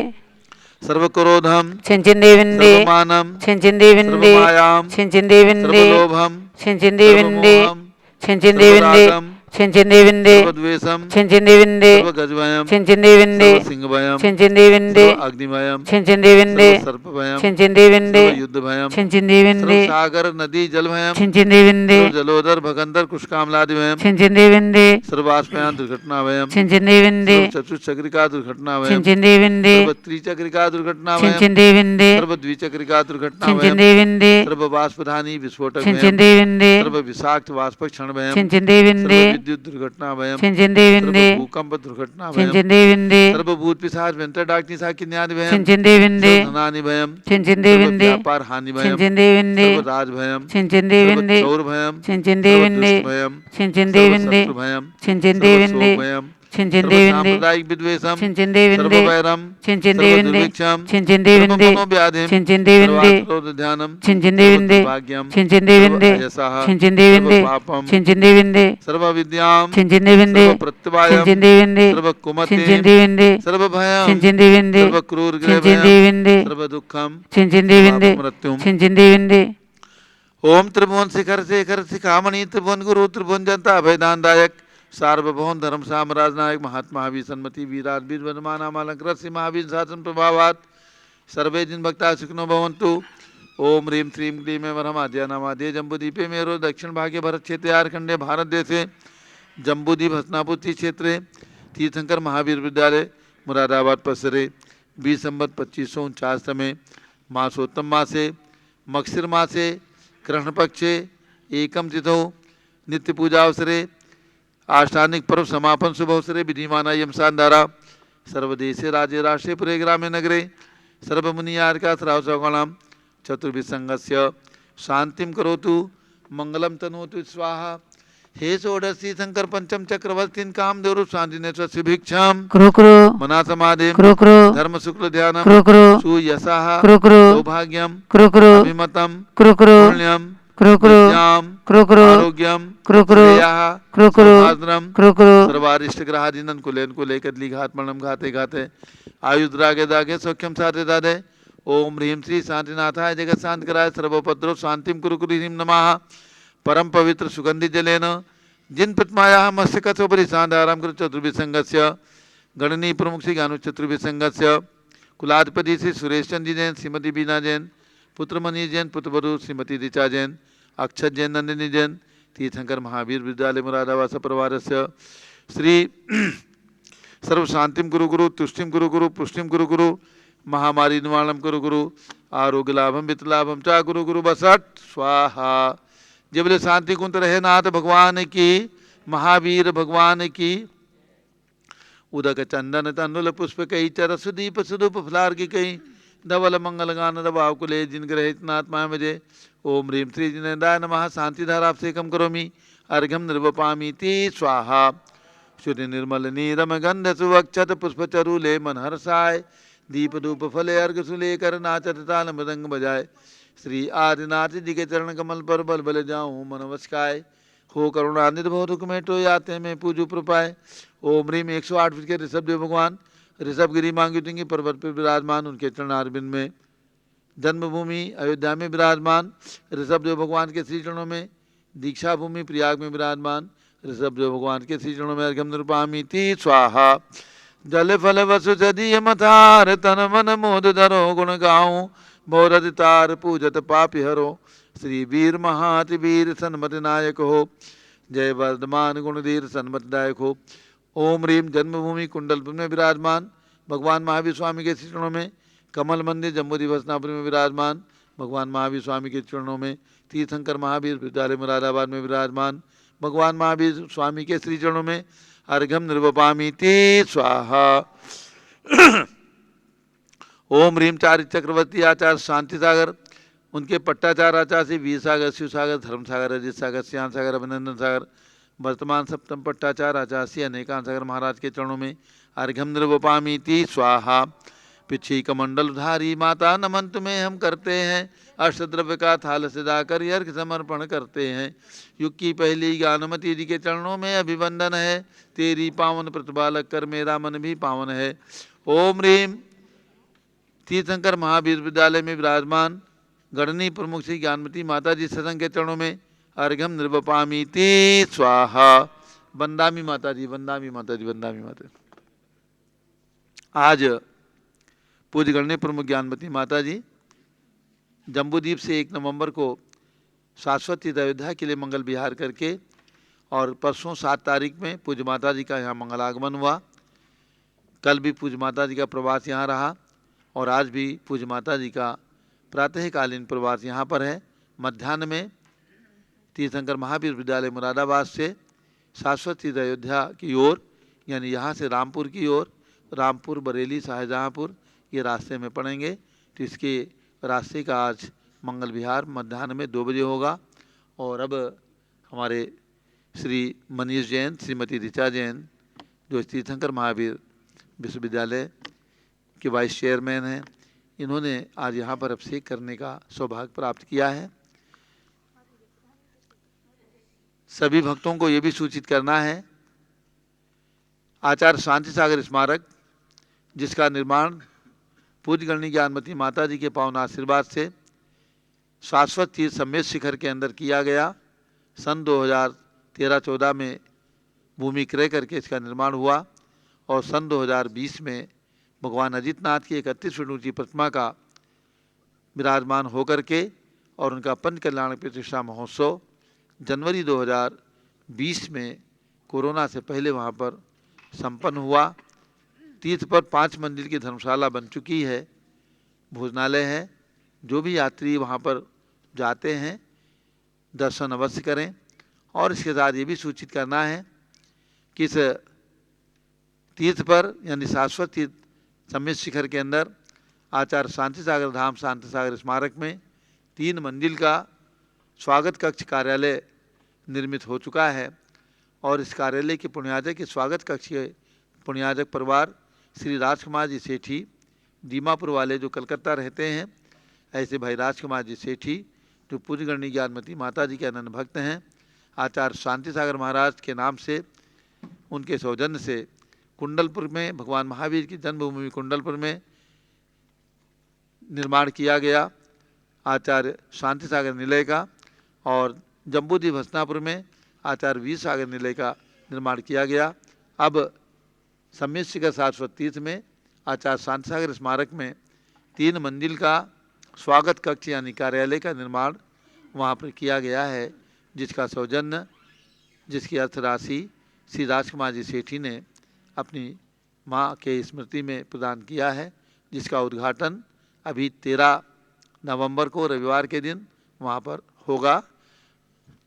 सर्व क्रोधम, చించిందేవండి सर्व मानम, सर्व చించిందేవండి मायाम, सर्व చించిందేవండి लोभम, सर्व చించిందేవండి मोहम, सर्व చించిందేవండి रागम, చించిందేవండి सर्व द्वेषम, చించిందేవండి सर्व गजभयम, చించిందేవండి सर्व सिंहभयम, చించిందేవండి सर्व अग्निभयम, చించిందేవండి सर्व सर्पभयम, చించిందేవండి सर्व युद्धभयम, सर्व చించిందేవండి सागर नदी जलभयम, చించిందేవండి सर्व जलोदर भगंदर कुशकामलादिभयम, చించిందేవండి सर्व आस्मयान दुर्घटनाभयम, చించిందేవండి सर्व चतुश्चक्रिका दुर्घटनाभयम, చించిందేవండి सर्व त्रिचक्रिका दुर्घटनाभयम, చించిందేవండి सर्व द्विचक्रिका दुर्घटनाभयम, చించిందేవండి सर्व बाष्पधानी विस्फोटक भयम, చించిందేవండి सर्व विषाक्त वाष्प क्षण भयम, చించిందేవండి सर्व विद्युत दुर्घटना भयम, सर्व చించిందేవండి भूकंप दुर्घटना भयम, చించిందేవండి सर्व भूत पिशाच वेंटर डाकनी साकिन्यादि भयम, చించిందేవండి सर्व धनानि भयम, सर्व చించిందేవండి व्यापार हानि भयम, చించిందేవండి सर्व राज भयम, सर्व చించిందేవండి चौर भयम, सर्व చించిందేవండి दुष्ट भयम, सर्व చించిందేవండి शत्रु भयम, सर्व చించిందేవండి शोक भयम, सर्व చించిందేవండి सांप्रदायिक विद्वेषम, सर्व చించిందేవండి वैरम, सर्व చించిందేవండి दुर्भिक्षम, सर्व చించిందేవండి मनोव्याधिम, सर्व చించిందేవండి आत्रोध ध्यानम, सर्व చించిందేవండి दुर्भाग्यम, सर्व చించిందేవండి अयसः, చించిందేవండి सर्व पापम, చించిందేవండి सर्व विद्याम, చించిందేవండి सर्व प्रत्यवायम, చించిందేవండి सर्व कुमतिम, చించిందేవండి सर्व भयम, చించిందేవండి सर्व क्रूर ग्रह भयम, చించిందేవండి सर्व दुखम, చించిందేవండి सर्व मृत्युम। చించిందేవండి ओम त्रिभुवन शिखर शेखर शिखामणि त्रिभुवन गुरु त्रिभुवन जनता अभयदानदायक सार्वभौम धर्म साम्राज्य नायक महात्मा महावीर सन्मति वीराज वीर वर्धमान अलंकृत श्री महावीर शासन प्रभावात सर्वे जिन भक्ता सुखिनो भवन्तु। ओम ह्रीं श्रीं क्लीं वरमाद्य नमाद्य जम्बूदीपे मेरो दक्षिण भागे भरत क्षेत्रे झारखंडे भारत देशे जम्बूद्वीप हसनापुर क्षेत्रे तीर्थंकर महावीर विद्यालय मुरादाबाद परिसरे 20 संवत् 2549 तमे मासोत्तम मासे मक्षिर मासे कृष्ण पक्षे एकम तिथौ नित्य पूजा अवसरे आष्टानिक पर्व समापन शुभ अवसरे विधिमाना यम शानदारा सर्वदेशे राज्य राष्ट्रे पुरे ग्रामे नगरे सर्वमुनियार्का श्रावसौगणाम चतुर्विसंगस्य शांतिम करोतु मंगलम तनोतु स्वाहा। हे षोडशी शंकर पंचम चक्रवर्तीन कामदेव शांतिने भिक्षाम क्रुक्रु मना समाधि क्रुक्रु धर्म शुक्ल ध्यानम क्रुक्रु सुयशः क्रुक्रु सौभाग्यम क्रुक्रु अभिमतम क्रुक्रु पुण्यम क्रुक्रु विद्याम क्रुक्रु आरोग्यम क्रुक्रु श्रेयः क्रुक्रु सौभाग्यम क्रुक्रु सर्वारिष्ट ग्रहाधीनन कुलेन कुले कदली घात मरणम घाते घाते आयुद्रागे दागे सौख्यम साधे दादे। ओम ह्रीं श्री शांतिनाथाय जगत शांत कराय सर्वोपद्रव शांतिम कुरु कुरु ह्रीं नमः। परम पवित्र सुगंधि जलेन जिन प्रतिमायाः मस्तकस्योपरि शांताराम कृत चतुर्विसंगस्य गणनी प्रमुख श्री गानु चतुर्विसंगस्य कुलाधिपति श्री सुरेश चंद्र जी जैन श्रीमती बीना जैन पुत्र मनीष जैन पुत्रवधु श्रीमती ऋचा जैन अक्षत जैन नंदिनी जैन तीर्थंकर महावीर विद्यालय मुरादाबाद परिवारस्य श्री सर्व शांतिम गुरु गुरु तुष्टिम गुरु गुरु पुष्टिम गुरु गुरु महामारी निवारणम गुरु गुरु आरोग्य लाभम वित्त लाभम चा गुरु गुरु बसट स्वाहा। जब बोले शांति कुंत रहे नाथ भगवान की महावीर भगवान की। उदक चंदन तंडुल पुष्प कई चर सुदीप सुदूप फलार की कई धवल मंगल गान दबाव कुले जिन ग्रहित नात्मा मजे। ओम ह्रीं श्री जिनेन्द्राय नमः शांति धाराभिषेकम करोमि अर्घ्यम निर्वपामि ती स्वाहा। शुद्धि निर्मल नीरम गंध सुवक्षत पुष्पचरूले मन हर्षाय दीप धूप फले अर्घ सुलेकर नाचत ताल मृदंग बजाय। श्री आदिनाथ जी के चरण कमल पर बल बल जाऊं मन वस्काय हो करुणानिधि भव दुख मेटो याते में पूजु प्रपाय। ओम ह्रीं 108 फीट के ऋषभदेव भगवान ऋषभगिरी मांगी पर्वत पर विराजमान उनके चरणारविंद में जन्मभूमि अयोध्या में विराजमान ऋषभदेव भगवान के श्री चरणों में दीक्षा भूमि प्रयाग में विराजमान ऋषभदेव भगवान के श्री चरणों में अर्घ्यम निर्पामि ती स्वाहा। जल फल वसु जदीय मथार तन मन मोद धरो गुण गाऊं भौरद तार पूजत पापि हरो। श्री वीर महाति वीर सन्मति नायक हो जय वर्धमान गुणधीर सन्मति दायक हो। ओम ह्रीं जन्मभूमि कुंडलपुर में विराजमान भगवान महावीर स्वामी के चरणों में कमल मंदिर जम्बूद्वीप हसनापुर में विराजमान भगवान महावीर स्वामी के चरणों में तीर्थंकर महावीर विद्यालय मुरादाबाद में विराजमान भगवान महावीर स्वामी के श्री चरणों में अर्घ्यम निर्वपामि ते स्वाहा। ओम ह्रीं चारि चक्रवर्ती आचार्य शांति सागर उनके पट्टाचार आचार्य से वीर सागर शिव सागर धर्म सागर अजित सागर श्याम सागर अभिनंदन सागर वर्तमान सप्तम पट्टाचार आचार्य अनेकांत सागर महाराज के चरणों में अर्घ्यम निर्वपामि ती स्वाहा। पिछी कमंडलधारी माता नमन तुम्हें हम करते हैं। अष्टद्रव्य का थाल सजाकर अर्घ्य समर्पण करते हैं। युग की पहली ज्ञानमती जी के चरणों में अभिवंदन है। तेरी पावन प्रतिभा लगकर मेरा मन भी पावन है। ओम रीम तीर्थंकर महावीर विद्यालय में विराजमान गणनी प्रमुख श्री ज्ञानमती माता जी सत्संग के चरणों में अर्घ्यम निर्वपामी ते स्वाहा। वंदामी माता जी, वंदामी माता जी, वंदामी माता जी। आज पूज्य गणनी प्रमुख ज्ञानमती माता जी जम्बूद्वीप से 1 नवंबर को शाश्वत तीर्थ अयोध्या के लिए मंगल विहार करके और परसों 7 तारीख में पूज्य माता जी का यहाँ मंगलागमन हुआ। कल भी पूज्य माता जी का प्रवास यहाँ रहा और आज भी पूज्य माता जी का प्रातःकालीन प्रवास यहाँ पर है। मध्याह्न में तीर्थंकर महावीर विद्यालय मुरादाबाद से शाश्वत तीर्थ अयोध्या की ओर, यानी यहाँ से रामपुर की ओर, रामपुर, बरेली, शाहजहाँपुर ये रास्ते में पड़ेंगे। तो इसके रास्ते का आज मंगल विहार मध्याह्न में 2 बजे होगा। और अब हमारे श्री मनीष जैन, श्रीमती ऋचा जैन जो तीर्थंकर महावीर विश्वविद्यालय के वाइस चेयरमैन हैं, इन्होंने आज यहाँ पर अभिषेक करने का सौभाग्य प्राप्त किया है। सभी भक्तों को ये भी सूचित करना है, आचार्य शांति सागर स्मारक जिसका निर्माण पूज्य गणनी ज्ञानमती माता जी के पावन आशीर्वाद से शाश्वत तीर्थ सम्मेत शिखर के अंदर किया गया। सन 2013-14 में भूमि क्रय करके इसका निर्माण हुआ और सन 2020 में भगवान अजितनाथ की 31 फीट ऊंची प्रतिमा का विराजमान होकर के और उनका पंच कल्याण प्रतिष्ठा महोत्सव जनवरी 2020 में कोरोना से पहले वहाँ पर संपन्न हुआ। तीर्थ पर 5 मंजिल की धर्मशाला बन चुकी है, भोजनालय है। जो भी यात्री वहाँ पर जाते हैं दर्शन अवश्य करें। और इसके साथ ये भी सूचित करना है कि इस तीर्थ पर यानी शाश्वत तीर्थ सम्मेत शिखर के अंदर आचार्य शांति सागर धाम शांति सागर स्मारक में 3 मंजिल का स्वागत कक्ष कार्यालय निर्मित हो चुका है। और इस कार्यालय के पुण्याजक के स्वागत कक्ष के पुण्याजक परिवार श्री राजकुमार जी सेठी दीमापुर वाले जो कलकत्ता रहते हैं, ऐसे भाई राजकुमार जी सेठी जो पूज्य गणनी ज्ञानमती माता जी के अनन्य भक्त हैं, आचार्य शांति सागर महाराज के नाम से उनके सौजन्य से कुंडलपुर में भगवान महावीर की जन्मभूमि कुंडलपुर में निर्माण किया गया आचार्य शांति सागर निलय का। और जम्बूद्वीप हसनापुर में आचार्य वीर सागर निलय का निर्माण किया गया। अब सम्मेत शिखर शाश्वत तीर्थ में आचार्य शांति सागर स्मारक में 3 मंजिल का स्वागत कक्ष यानी कार्यालय का निर्माण वहाँ पर किया गया है, जिसका सौजन्य जिसकी अर्थराशि श्री राजकुमार जी सेठी ने अपनी माँ के स्मृति में प्रदान किया है, जिसका उद्घाटन अभी 13 नवंबर को रविवार के दिन वहाँ पर होगा।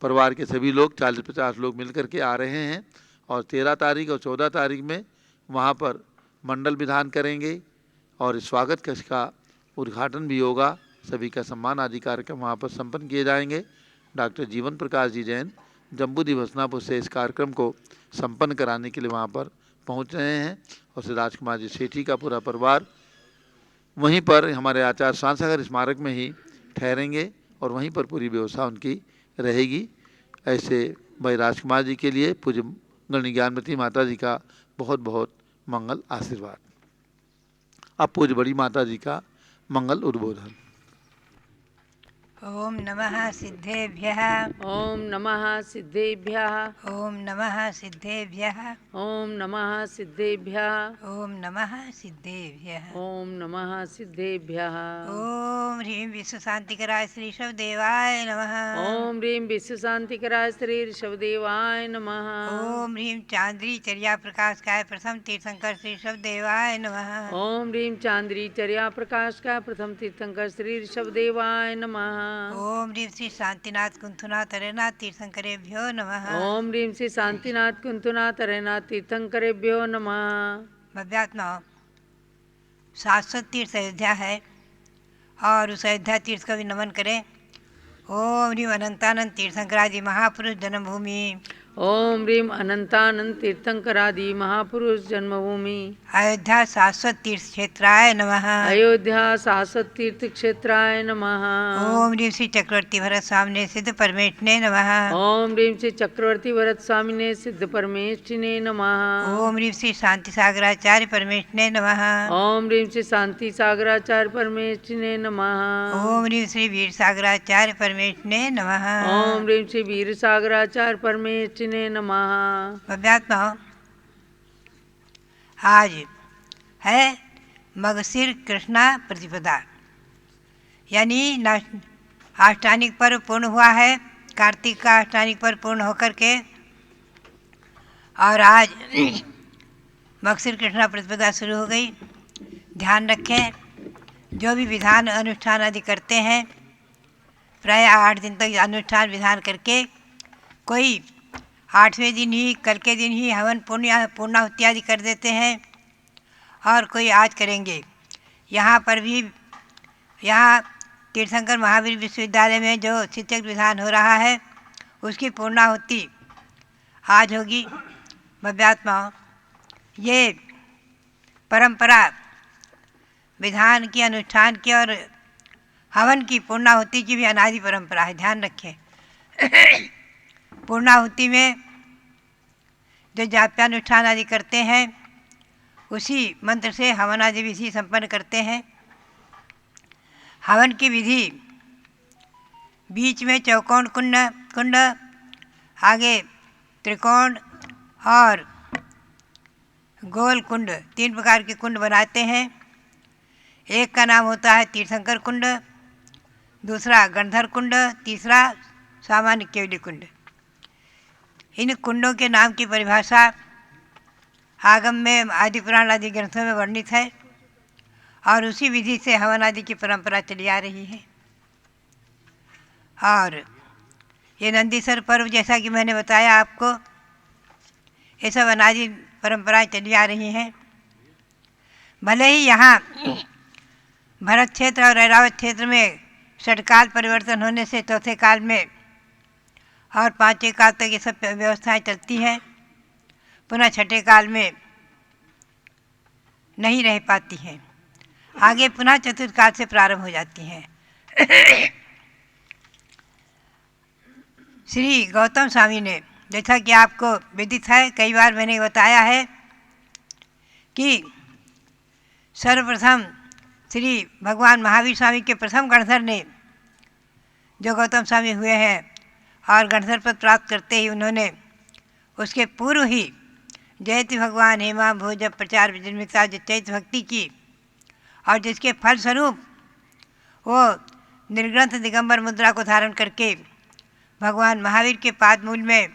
परिवार के सभी लोग 40-50 लोग मिलकर के आ रहे हैं और 13 तारीख और 14 तारीख में वहाँ पर मंडल विधान करेंगे और स्वागत कक्ष का उद्घाटन भी होगा। सभी का सम्मान आदि कार्यक्रम वहाँ पर संपन्न किए जाएंगे। डॉक्टर जीवन प्रकाश जी जैन जम्बूद्वीप हसनापुर से इस कार्यक्रम को संपन्न कराने के लिए वहाँ पर पहुँच रहे हैं और श्री राजकुमार जी सेठी का पूरा परिवार वहीं पर हमारे आचार्य शांति सागर स्मारक में ही ठहरेंगे और वहीं पर पूरी व्यवस्था उनकी रहेगी। ऐसे भाई राजकुमार जी के लिए पूज्य गणनी ज्ञानमती माता जी का बहुत बहुत मंगल आशीर्वाद। अब पूज्य बड़ी माता जी का मंगल उद्बोधन। ओम नमः सिद्धेभ्यः। ओम नमः सिद्धेभ्यः। ओम नमः सिद्धेभ्यः। ओम नमः सिद्धेभ्यः। ओम नमः सिद्धेभ्यः। ओम नमः सिद्धेभ्यः। ओम ह्रीं विश्व शांतिकराय श्री शवदेवाय नमः। ओम ह्रीं विश्व शांतिकराय श्री ऋषभदेवाय नमः। ओम ह्रीं चांद्री चर्या प्रकाशकाय प्रथम तीर्थंकर श्री शवदेवाय नमः। ओम ह्रीं चांद्री चर्या प्रकाश का प्रथम तीर्थंकर श्री ऋषभदेवाय नमः। ओम ह्रीं श्री शांतिनाथ कुंथुनाथ हरेनाथ तीर्थंकरेभ्यो नमः। ओम ह्रीं श्री शांतिनाथ कुंतुनाथ हरेनाथ तीर्थंकरेभ्यो नमः। भव्यात्मा शाश्वत तीर्थ अयोध्या है और उस अयोध्या तीर्थ का भी नमन करें। ओम ह्रीं अनंतानंद तीर्थंकराजी महापुरुष जन्मभूमि। ओम ह्रीम अनंतानंद तीर्थंकरादि महापुरुष जन्मभूमि अयोध्या शाश्वत तीर्थ क्षेत्राय नमः। अयोध्या शाश्वत तीर्थ क्षेत्राय नमः। ओम ह्रीं श्री चक्रवर्ती भरत स्वामिने सिद्ध परमेष्ठिने नमः। ओम ह्रीम श्री चक्रवर्ती भरत स्वामिने सिद्ध परमेष्ठिने नमः। ओम ह्रीं श्री शांति सागराचार्य परमेष्ठिने नमः। ओम ह्रीम श्री शांति सागराचार्य परमेष्ठिने नमः। ओम ह्रीं श्री वीर सागराचार्य परमेष्ठिने नमः। ओम ह्रीम श्री वीर सागराचार्य परमेष्ठिने नमः। भव्यात्माओं, आज है मगशिर कृष्णा प्रतिपदा, यानी अष्टानिक पर्व पूर्ण हुआ है। कार्तिक का अष्टानिक पर्व पूर्ण होकर के और आज मगशिर कृष्णा प्रतिपदा शुरू हो गई। ध्यान रखें, जो भी विधान अनुष्ठान आदि करते हैं, प्राय 8 दिन तक अनुष्ठान विधान करके कोई 8वें दिन ही, कल के दिन ही हवन पूर्णाहुति आदि कर देते हैं और कोई आज करेंगे। यहाँ पर भी, यहाँ तीर्थंकर महावीर विश्वविद्यालय में जो शिक्षक विधान हो रहा है उसकी पूर्णाहुति आज होगी। भव्यात्माओं, ये परंपरा विधान की, अनुष्ठान की और हवन की, पूर्णाहुति की भी अनादि परंपरा है। ध्यान रखें, पूर्णाहुति में जो जाप्यानुष्ठान आदि करते हैं उसी मंत्र से हवन आदि विधि संपन्न करते हैं। हवन की विधि, बीच में चौकोन कुंड, आगे त्रिकोण और गोल कुंड, 3 प्रकार के कुंड बनाते हैं। एक का नाम होता है तीर्थंकर कुंड, दूसरा गणधर कुंड, तीसरा सामान्य केवली कुंड। इन कुंडों के नाम की परिभाषा आगम में, आदि पुराण आदि ग्रंथों में वर्णित है और उसी विधि से हवन आदि की परंपरा चली आ रही है। और ये नंदीसर पर्व, जैसा कि मैंने बताया आपको, ये सब अनादि परंपराएं चली आ रही हैं। भले ही यहाँ भरत क्षेत्र और ऐरावत क्षेत्र में षटकाल परिवर्तन होने से चौथे काल में और 5वें काल तक ये सब व्यवस्थाएं चलती हैं, पुनः छठे काल में नहीं रह पाती हैं, आगे पुनः चतुर्थ काल से प्रारंभ हो जाती हैं। श्री गौतम स्वामी ने, जैसा कि आपको विदित है, कई बार मैंने बताया है कि सर्वप्रथम श्री भगवान महावीर स्वामी के प्रथम गणधर ने, जो गौतम स्वामी हुए हैं, और गणधर पद प्राप्त करते ही उन्होंने उसके पूर्व ही जयति भगवान हेमा भोज प्रचार विजन्मिता चैत भक्ति की और जिसके फलस्वरूप वो निर्ग्रंथ दिगंबर मुद्रा को धारण करके भगवान महावीर के पाद मूल में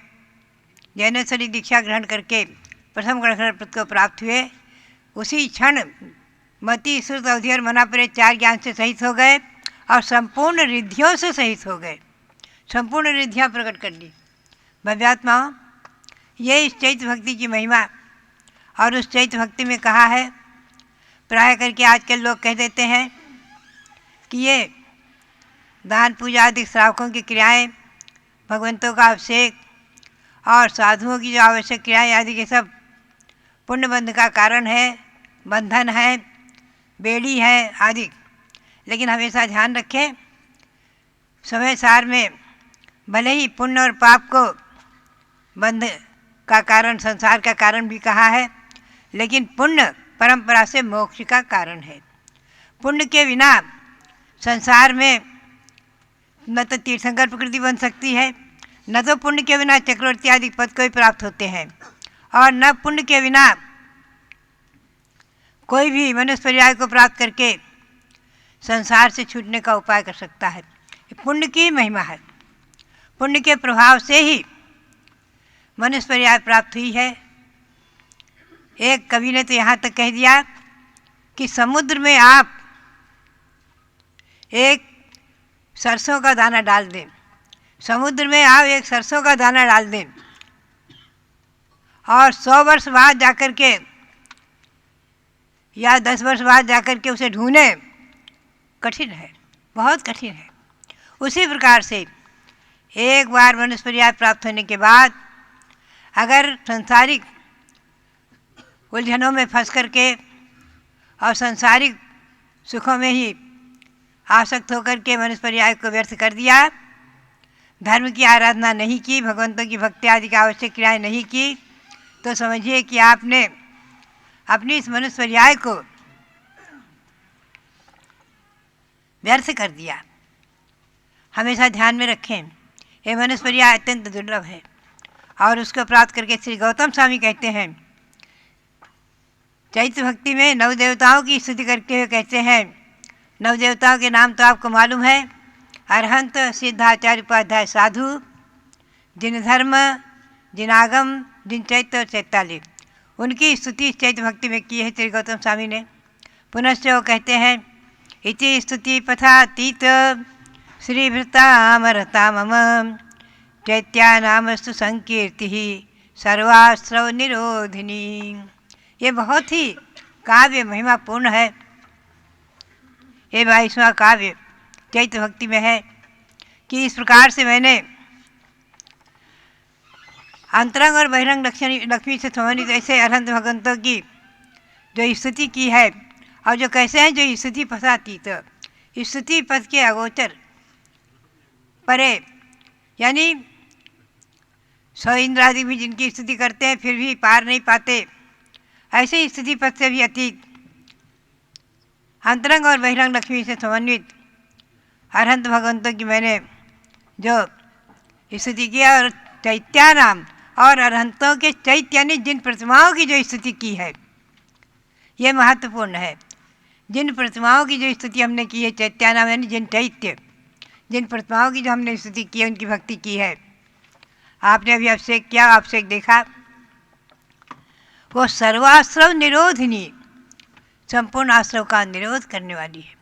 जैनेश्वरी दीक्षा ग्रहण करके प्रथम गणधर पद को प्राप्त हुए। उसी क्षण मति, श्रुत, अवधि और मनापरे 4 ज्ञान से सहित हो गए और संपूर्ण रिद्धियों से सहित हो गए, संपूर्ण रिद्धियाँ प्रकट कर ली। भव्यात्माओं, ये इस चैत भक्ति की महिमा और उस चैत भक्ति में कहा है, प्राय करके आजकल लोग कह देते हैं कि ये दान पूजा आदि श्रावकों की क्रियाएं, भगवंतों का अभिषेक और साधुओं की जो आवश्यक क्रियाएं आदि के सब पुण्य बंध का कारण है, बंधन है, बेड़ी है आदि। लेकिन हमेशा ध्यान रखें, समय सार में भले ही पुण्य और पाप को बंध का कारण, संसार का कारण भी कहा है, लेकिन पुण्य परंपरा से मोक्ष का कारण है। पुण्य के बिना संसार में न तो तीर्थंकर प्रकृति बन सकती है, न तो पुण्य के बिना चक्रवर्ती आदि पद को ही प्राप्त होते हैं, और न पुण्य के बिना कोई भी मनुष्य पर्याय को प्राप्त करके संसार से छूटने का उपाय कर सकता है। पुण्य की महिमा है, पुण्य के प्रभाव से ही मनुष्य पर्याय प्राप्त हुई है। एक कवि ने तो यहाँ तक कह दिया कि समुद्र में आप एक सरसों का दाना डाल दें, समुद्र में आप एक सरसों का दाना डाल दें और 100 वर्ष बाद जाकर के या 10 वर्ष बाद जाकर के उसे ढूंढें, कठिन है, बहुत कठिन है। उसी प्रकार से एक बार मनुष्य पर्याय प्राप्त होने के बाद अगर सांसारिक उलझनों में फंस करके और सांसारिक सुखों में ही आसक्त होकर के मनुष्य पर्याय को व्यर्थ कर दिया, धर्म की आराधना नहीं की, भगवंतों की भक्ति आदि की आवश्यक क्रियाएं नहीं की, तो समझिए कि आपने अपनी इस मनुष्य पर्याय को व्यर्थ कर दिया। हमेशा ध्यान में रखें, ये मनुष्य पर्याय अत्यंत दुर्लभ है। और उसको प्राप्त करके श्री गौतम स्वामी कहते हैं, चैत्र भक्ति में नव देवताओं की स्तुति करते हुए कहते हैं, नव देवताओं के नाम तो आपको मालूम है, अरहंत, सिद्धाचार्य, उपाध्याय, साधु, जिन धर्म, जिन आगम, जिन चैत्र और चैताली, उनकी स्तुति चैत्र भक्ति में की है श्री गौतम स्वामी ने। पुनश्च वो कहते हैं, इति स्तुति पथातीत श्रीभृतामरता मम चैत्यानामस्तु संकीर्ति सर्वाश्रव निरोधिनी। ये बहुत ही काव्य महिमापूर्ण है। ये 22वां काव्य चैत्र भक्ति में है कि इस प्रकार से मैंने अंतरंग और बहिरंग लक्ष्मी से संबंधित ऐसे अरहंत भगवंतों की जो स्तुति की है, और जो कैसे हैं, जो स्तुति पथातीत, स्तुति पथ के अगोचर परे, यानी 100 इंद्र आदि भी जिनकी स्तुति करते हैं फिर भी पार नहीं पाते, ऐसे ही स्तुति पथ से भी अतीत अंतरंग और बहिरंग लक्ष्मी से समन्वित अरहंत भगवंतों की मैंने जो स्तुति किया, और चैत्यानाम और अरहंतों के चैत्य यानी जिन प्रतिमाओं की जो स्तुति की है, ये महत्वपूर्ण है। जिन प्रतिमाओं की जो स्तुति हमने की है, चैत्यानाम यानी जिन चैत्य, जिन प्रतिमाओं की जो हमने स्तुति की है, उनकी भक्ति की है। आपने अभी अभिषेक किया, अभिषेक देखा, वो सर्वाश्रव निरोधिनी, संपूर्ण आश्रव का निरोध करने वाली है।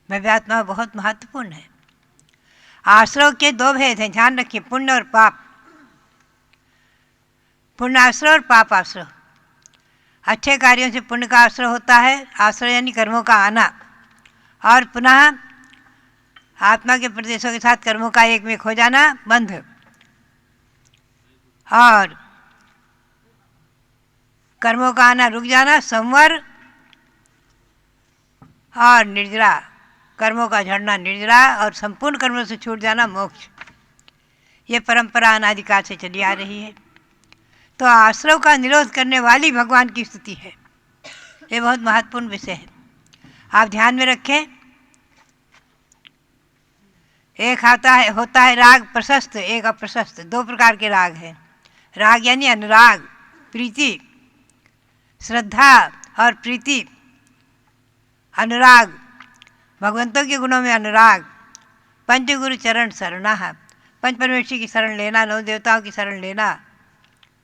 भव्यात्मा बहुत महत्वपूर्ण है। आश्रव के 2 भेद हैं, ध्यान रखिए, पुण्य और पाप। पुण्य आश्रव और पाप आश्रव। अच्छे कार्यों से पुण्य का आश्रय होता है, आश्रय यानी कर्मों का आना, और पुनः आत्मा के प्रदेशों के साथ कर्मों का एक में खो जाना, बंध। और कर्मों का आना रुक जाना, संवर, और निर्जरा, कर्मों का झड़ना निर्जरा, और संपूर्ण कर्मों से छूट जाना मोक्ष। ये परंपरा अनादिकाल से चली आ रही है। तो आश्रव का निरोध करने वाली भगवान की स्तुति है। ये बहुत महत्वपूर्ण विषय है, आप ध्यान में रखें। एक होता है राग प्रशस्त, एक अप्रशस्त, 2 प्रकार के राग हैं। राग यानी अनुराग, प्रीति, श्रद्धा और प्रीति, अनुराग, भगवंतों के गुणों में अनुराग, पंचगुरु चरण शरणाः, पंच परमेश्वर की शरण लेना, 9 देवताओं की शरण लेना,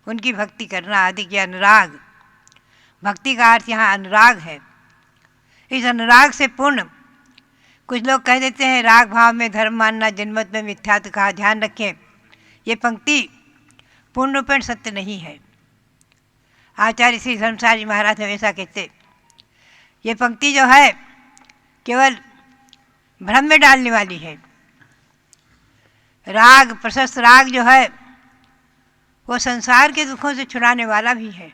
उनकी भक्ति करना आदि के अनुराग। भक्ति का अर्थ यहाँ अनुराग है। इस अनुराग से पूर्ण, कुछ लोग कह देते हैं राग भाव में धर्म मानना जन्मत में मिथ्यात्व कहा। ध्यान रखें, ये पंक्ति पूर्ण रूपेण सत्य नहीं है। आचार्य श्री धर्मसार जी महाराज हमेशा कहते, ये पंक्ति जो है केवल भ्रम में डालने वाली है। राग, प्रशस्त राग जो है वो संसार के दुखों से छुड़ाने वाला भी है।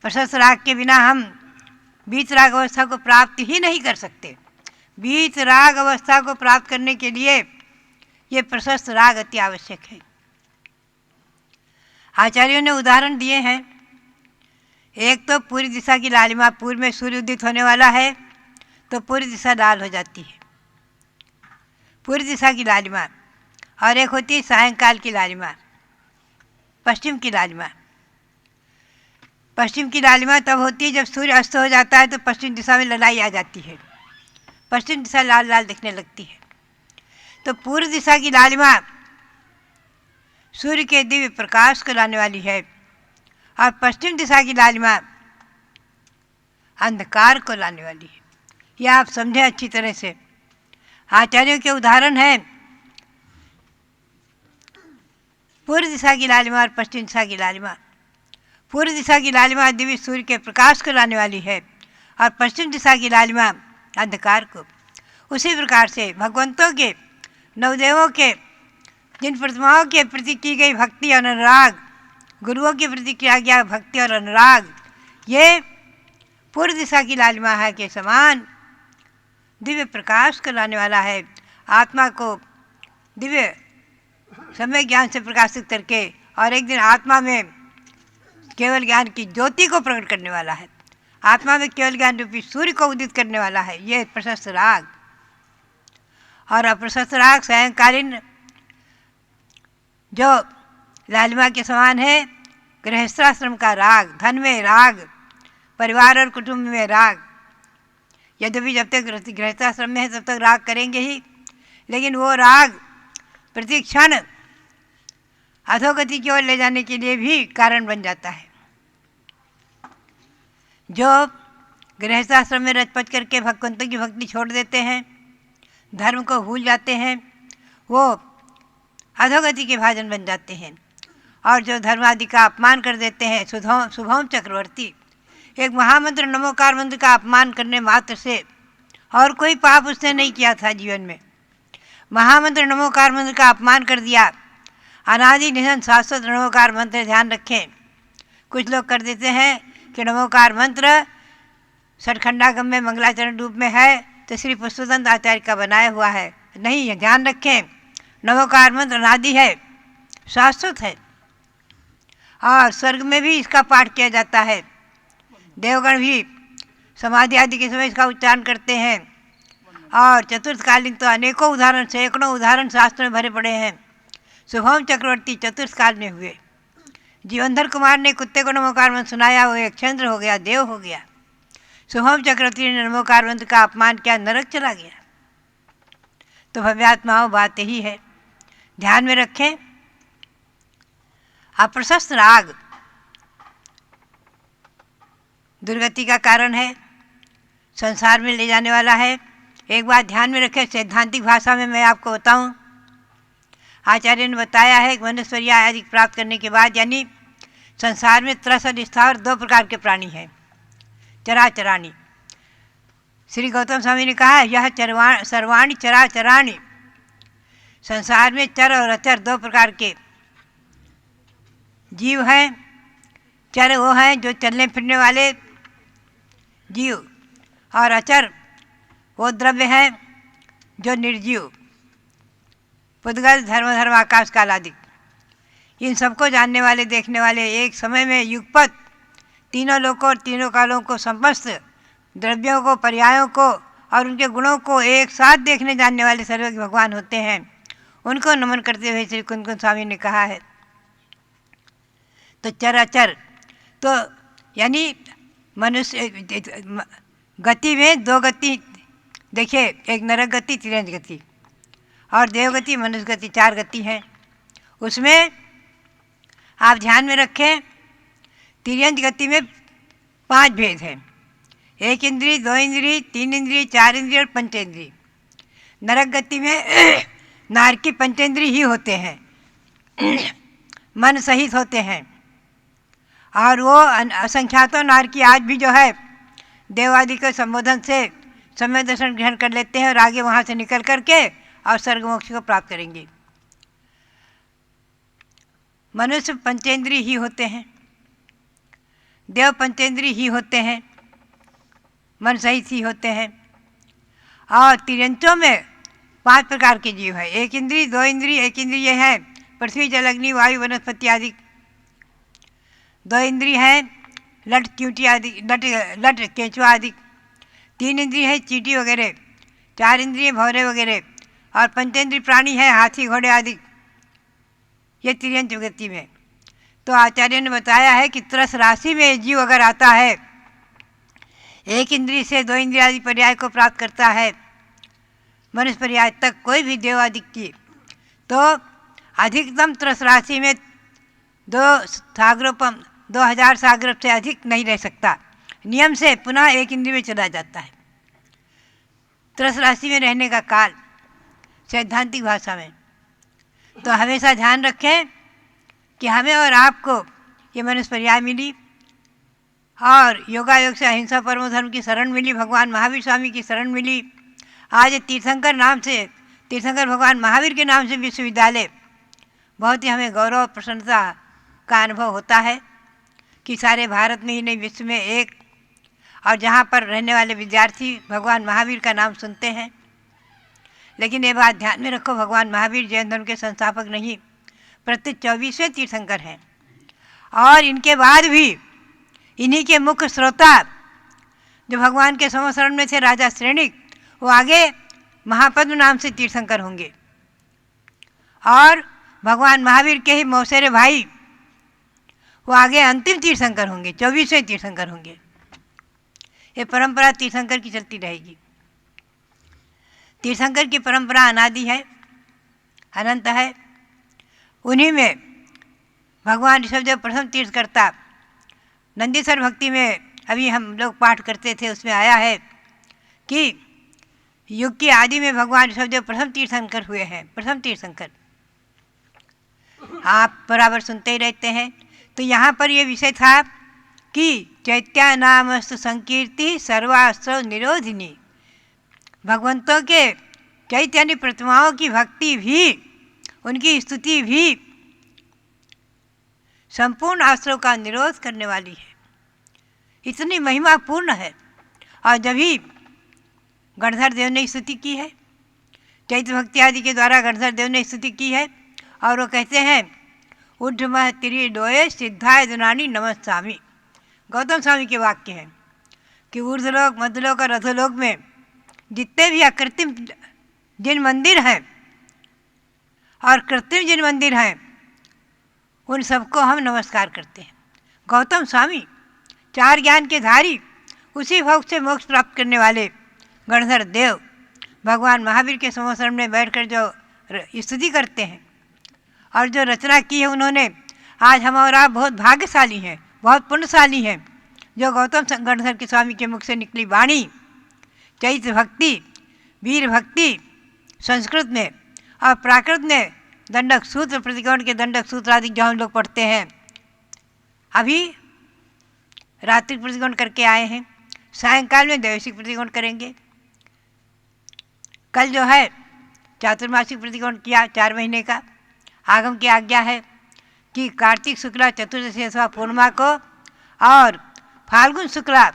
प्रशस्त राग के बिना हम बीत राग अवस्था को प्राप्त ही नहीं कर सकते। बीत राग अवस्था को प्राप्त करने के लिए ये प्रशस्त राग अति आवश्यक है। आचार्यों ने उदाहरण दिए हैं। एक तो पूरी दिशा की लालिमा, पूर्व में सूर्य उदित होने वाला है तो पूरी दिशा लाल हो जाती है, पूरी दिशा की लालिमा। और एक होती है सायंकाल की लालिमा, पश्चिम की लालिमा। पश्चिम की लालिमा तब होती है जब सूर्य अस्त हो जाता है तो पश्चिम दिशा में ललाई आ जाती है, पश्चिम दिशा लाल लाल दिखने लगती है। तो पूर्व दिशा की लालिमा सूर्य के दिव्य प्रकाश को लाने वाली है, और पश्चिम दिशा की लालिमा अंधकार को लाने वाली है। यह आप समझें अच्छी तरह से। आचार्यों के उदाहरण हैं पूर्व दिशा की लालिमा और पश्चिम दिशा की लालिमा। पूर्व दिशा की लालिमा दिव्य सूर्य के प्रकाश को लाने वाली है, और पश्चिम दिशा की लालिमा अंधकार को। उसी प्रकार से भगवंतों के, नवदेवों के जिन प्रतिमाओं के प्रति की गई भक्ति और अनुराग, गुरुओं के प्रति किया गया भक्ति और अनुराग, ये पूर्व दिशा की लालिमा के समान दिव्य प्रकाश को लाने वाला है। आत्मा को दिव्य समय ज्ञान से प्रकाशित करके और एक दिन आत्मा में केवल ज्ञान की ज्योति को प्रकट करने वाला है। आत्मा में केवल ज्ञान रूपी सूर्य को उदित करने वाला है। ये प्रशस्त राग और अप्रशस्त राग सायंकालीन जो लालिमा के समान है, गृहस्थाश्रम का राग, धन में राग, परिवार और कुटुंब में राग। यद्यपि जब तक गृहस्थाश्रम में है तब तक राग करेंगे ही, लेकिन वो राग प्रति क्षण अधोगति की ओर ले जाने के लिए भी कारण बन जाता है। जो गृहस्थाश्रम में रचपच करके भगवंतों की भक्ति छोड़ देते हैं, धर्म को भूल जाते हैं, वो अधोगति के भाजन बन जाते हैं। और जो धर्म आदि का अपमान कर देते हैं, शुभम चक्रवर्ती, एक महामंत्र नमोकार मंत्र का अपमान करने मात्र से, और कोई पाप उसने नहीं किया था जीवन में, महामंत्र नमोकार मंत्र का अपमान कर दिया। अनादि निधन शाश्वत नमोकार मंत्र ध्यान रखें। कुछ लोग कर देते हैं कि नमोकार मंत्र सठखंडागम में मंगलाचरण रूप में है तो श्री पुष्पदंत आचार्य का बनाया हुआ है। नहीं, ध्यान रखें, नमोकार मंत्र अनादि है, शाश्वत है, और स्वर्ग में भी इसका पाठ किया जाता है। देवगण भी समाधि आदि के समय इसका उच्चारण करते हैं। और चतुर्थकालीन तो अनेकों उदाहरण, सैकड़ों उदाहरण शास्त्र में भरे पड़े हैं। शुभम चक्रवर्ती चतुर्थकाल में हुए। जीवनधर कुमार ने कुत्ते को नमोकार मंत्र सुनाया, वो एक चंद्र हो गया, देव हो गया। शुभम चक्रवर्ती ने नमोकार मंत्र का अपमान किया, नरक चला गया। तो भव्यात्माओं, बात यही है, ध्यान में रखें। अप्रशस्त राग दुर्गति का कारण है, संसार में ले जाने वाला है। एक बात ध्यान में रखें, सैद्धांतिक भाषा में मैं आपको बताऊं, आचार्य ने बताया है कि मनुष्य आदि प्राप्त करने के बाद, यानी संसार में त्रस्त स्थावर दो प्रकार के प्राणी हैं, चराचराणी। श्री गौतम स्वामी ने कहा, यह सर्वाणी चराचराणी, संसार में चर और अचर दो प्रकार के जीव हैं। चर वो हैं जो चलने फिरने वाले जीव, और अचर वो द्रव्य हैं जो निर्जीव, पुद्गल, धर्म, आकाश काल आदि। इन सबको जानने वाले, देखने वाले, एक समय में युगपत तीनों लोकों और तीनों कालों को, समस्त द्रव्यों को, पर्यायों को और उनके गुणों को एक साथ देखने जानने वाले सर्वज्ञ भगवान होते हैं। उनको नमन करते हुए श्री कुंदकुंद स्वामी ने कहा है। तो चराचर तो यानी मनुष्य गति में दो गति, देखिए, एक नरक गति, तिर्यंत गति और देवगति, मनुष्य गति, चार गति हैं। उसमें आप ध्यान में रखें, तिर्यंत गति में 5 भेद हैं, 1 इंद्रिय, 2 इंद्रिय, 3 इंद्रिय, 4 इंद्रिय और पंचेंद्रिय। नरक गति में नार की पंचेंद्रिय ही होते हैं, मन सहित होते हैं, और वो असंख्यातों नार की आज भी जो है देवादि के संबोधन से समय दर्शन ग्रहण कर लेते हैं और आगे वहाँ से निकल करके और स्वर्ग मोक्ष को प्राप्त करेंगे। मनुष्य पंचेंद्रिय ही होते हैं, देव पंचेंद्रिय ही होते हैं, मन सहित ही होते हैं। और तिर्यंतों में 5 प्रकार के जीव हैं, 1 इंद्रिय, 2 इंद्रिय, 1 इंद्रिय है पृथ्वी, जल, अग्नि, वायु, वनस्पति आदि। 2 इंद्रिय है लट, च्यूटी आदि, लट केंचुआ आदि। 3 इंद्रिय है चींटी वगैरह, 4 इंद्रिय भौरे वगैरह, और पंचेंद्रिय प्राणी है हाथी, घोड़े आदि। ये तिर्यंत गति में। तो आचार्य ने बताया है कि त्रस राशि में जीव अगर आता है, 1 इंद्रिय से 2 इंद्रिय आदि पर्याय को प्राप्त करता है, मनुष्य पर्याय तक कोई भी देव आदि की, तो अधिकतम त्रस राशि में 2000 सागर से अधिक नहीं रह सकता, नियम से पुनः 1 इंद्रिय में चला जाता है। त्रस राशि में रहने का काल सैद्धांतिक भाषा में। तो हमेशा ध्यान रखें कि हमें और आपको ये मनुष्य पर्याय मिली, और योगायोग से अहिंसा परमो धर्म की शरण मिली, भगवान महावीर स्वामी की शरण मिली। आज तीर्थंकर नाम से, तीर्थंकर भगवान महावीर के नाम से विश्वविद्यालय बहुत ही हमें गौरव और प्रसन्नता का अनुभव होता है कि सारे भारत में ही नहीं विश्व में एक, और जहाँ पर रहने वाले विद्यार्थी भगवान महावीर का नाम सुनते हैं। लेकिन ये बात ध्यान में रखो, भगवान महावीर जैन धर्म के संस्थापक नहीं, प्रत्येक 24वें तीर्थंकर हैं। और इनके बाद भी इन्हीं के मुख्य श्रोता जो भगवान के समशरण में थे राजा श्रेणिक, वो आगे महापद्म नाम से तीर्थंकर होंगे। और भगवान महावीर के ही मौसेरे भाई वो आगे अंतिम तीर्थंकर होंगे, 24वें तीर्थंकर होंगे। ये परंपरा तीर्थंकर की चलती रहेगी। तीर्थंकर की परंपरा अनादि है, अनंत है। उन्हीं में भगवान ऋषभदेव प्रथम तीर्थकर्ता। नंदीश्वर भक्ति में अभी हम लोग पाठ करते थे, उसमें आया है कि युग की आदि में भगवान ऋषभदेव प्रथम तीर्थंकर हुए हैं, प्रथम तीर्थंकर। आप बराबर सुनते ही रहते हैं। तो यहाँ पर ये विषय था कि चैत्या नामस्तु संकीर्ति सर्वास्त्र निरोधिनी। भगवंतों के चैत्य यानी प्रतिमाओं की भक्ति भी, उनकी स्तुति भी संपूर्ण आश्रयों का निरोध करने वाली है, इतनी महिमापूर्ण है। और जब ही गणधर देव ने स्तुति की है, चैत्य भक्ति आदि के द्वारा गणधर देव ने स्तुति की है, और वो कहते हैं उड्ढमः तिरि डोये सिद्धाय दुनानी नमस्तामी। गौतम स्वामी के वाक्य हैं कि ऊर्ध्वलोक, मध्यलोक और अधोलोक में जितने भी अकृत्रिम जिन मंदिर हैं और कृत्रिम जिन मंदिर हैं, उन सबको हम नमस्कार करते हैं। गौतम स्वामी चार ज्ञान के धारी, उसी भोग से मोक्ष प्राप्त करने वाले गणधर देव भगवान महावीर के समशरण में बैठकर जो स्तुति करते हैं और जो रचना की है उन्होंने, आज हम और आप बहुत भाग्यशाली हैं, बहुत पुण्यशाली हैं, जो गौतम गणधर के स्वामी के मुख से निकली वाणी चैत्य भक्ति, वीर भक्ति संस्कृत में और प्राकृत में दंडक सूत्र, प्रतिकोण के दंडक सूत्र आदि जो हम लोग पढ़ते हैं। अभी रात्रि प्रतिकोण करके आए हैं, सायंकाल में दैविक प्रतिकोण करेंगे। कल जो है चातुर्मासिक प्रतिकोण किया 4 महीने का। आगम की आज्ञा है कि कार्तिक शुक्ला चतुर्दशी अथवा पूर्णिमा को और फाल्गुन शुक्ला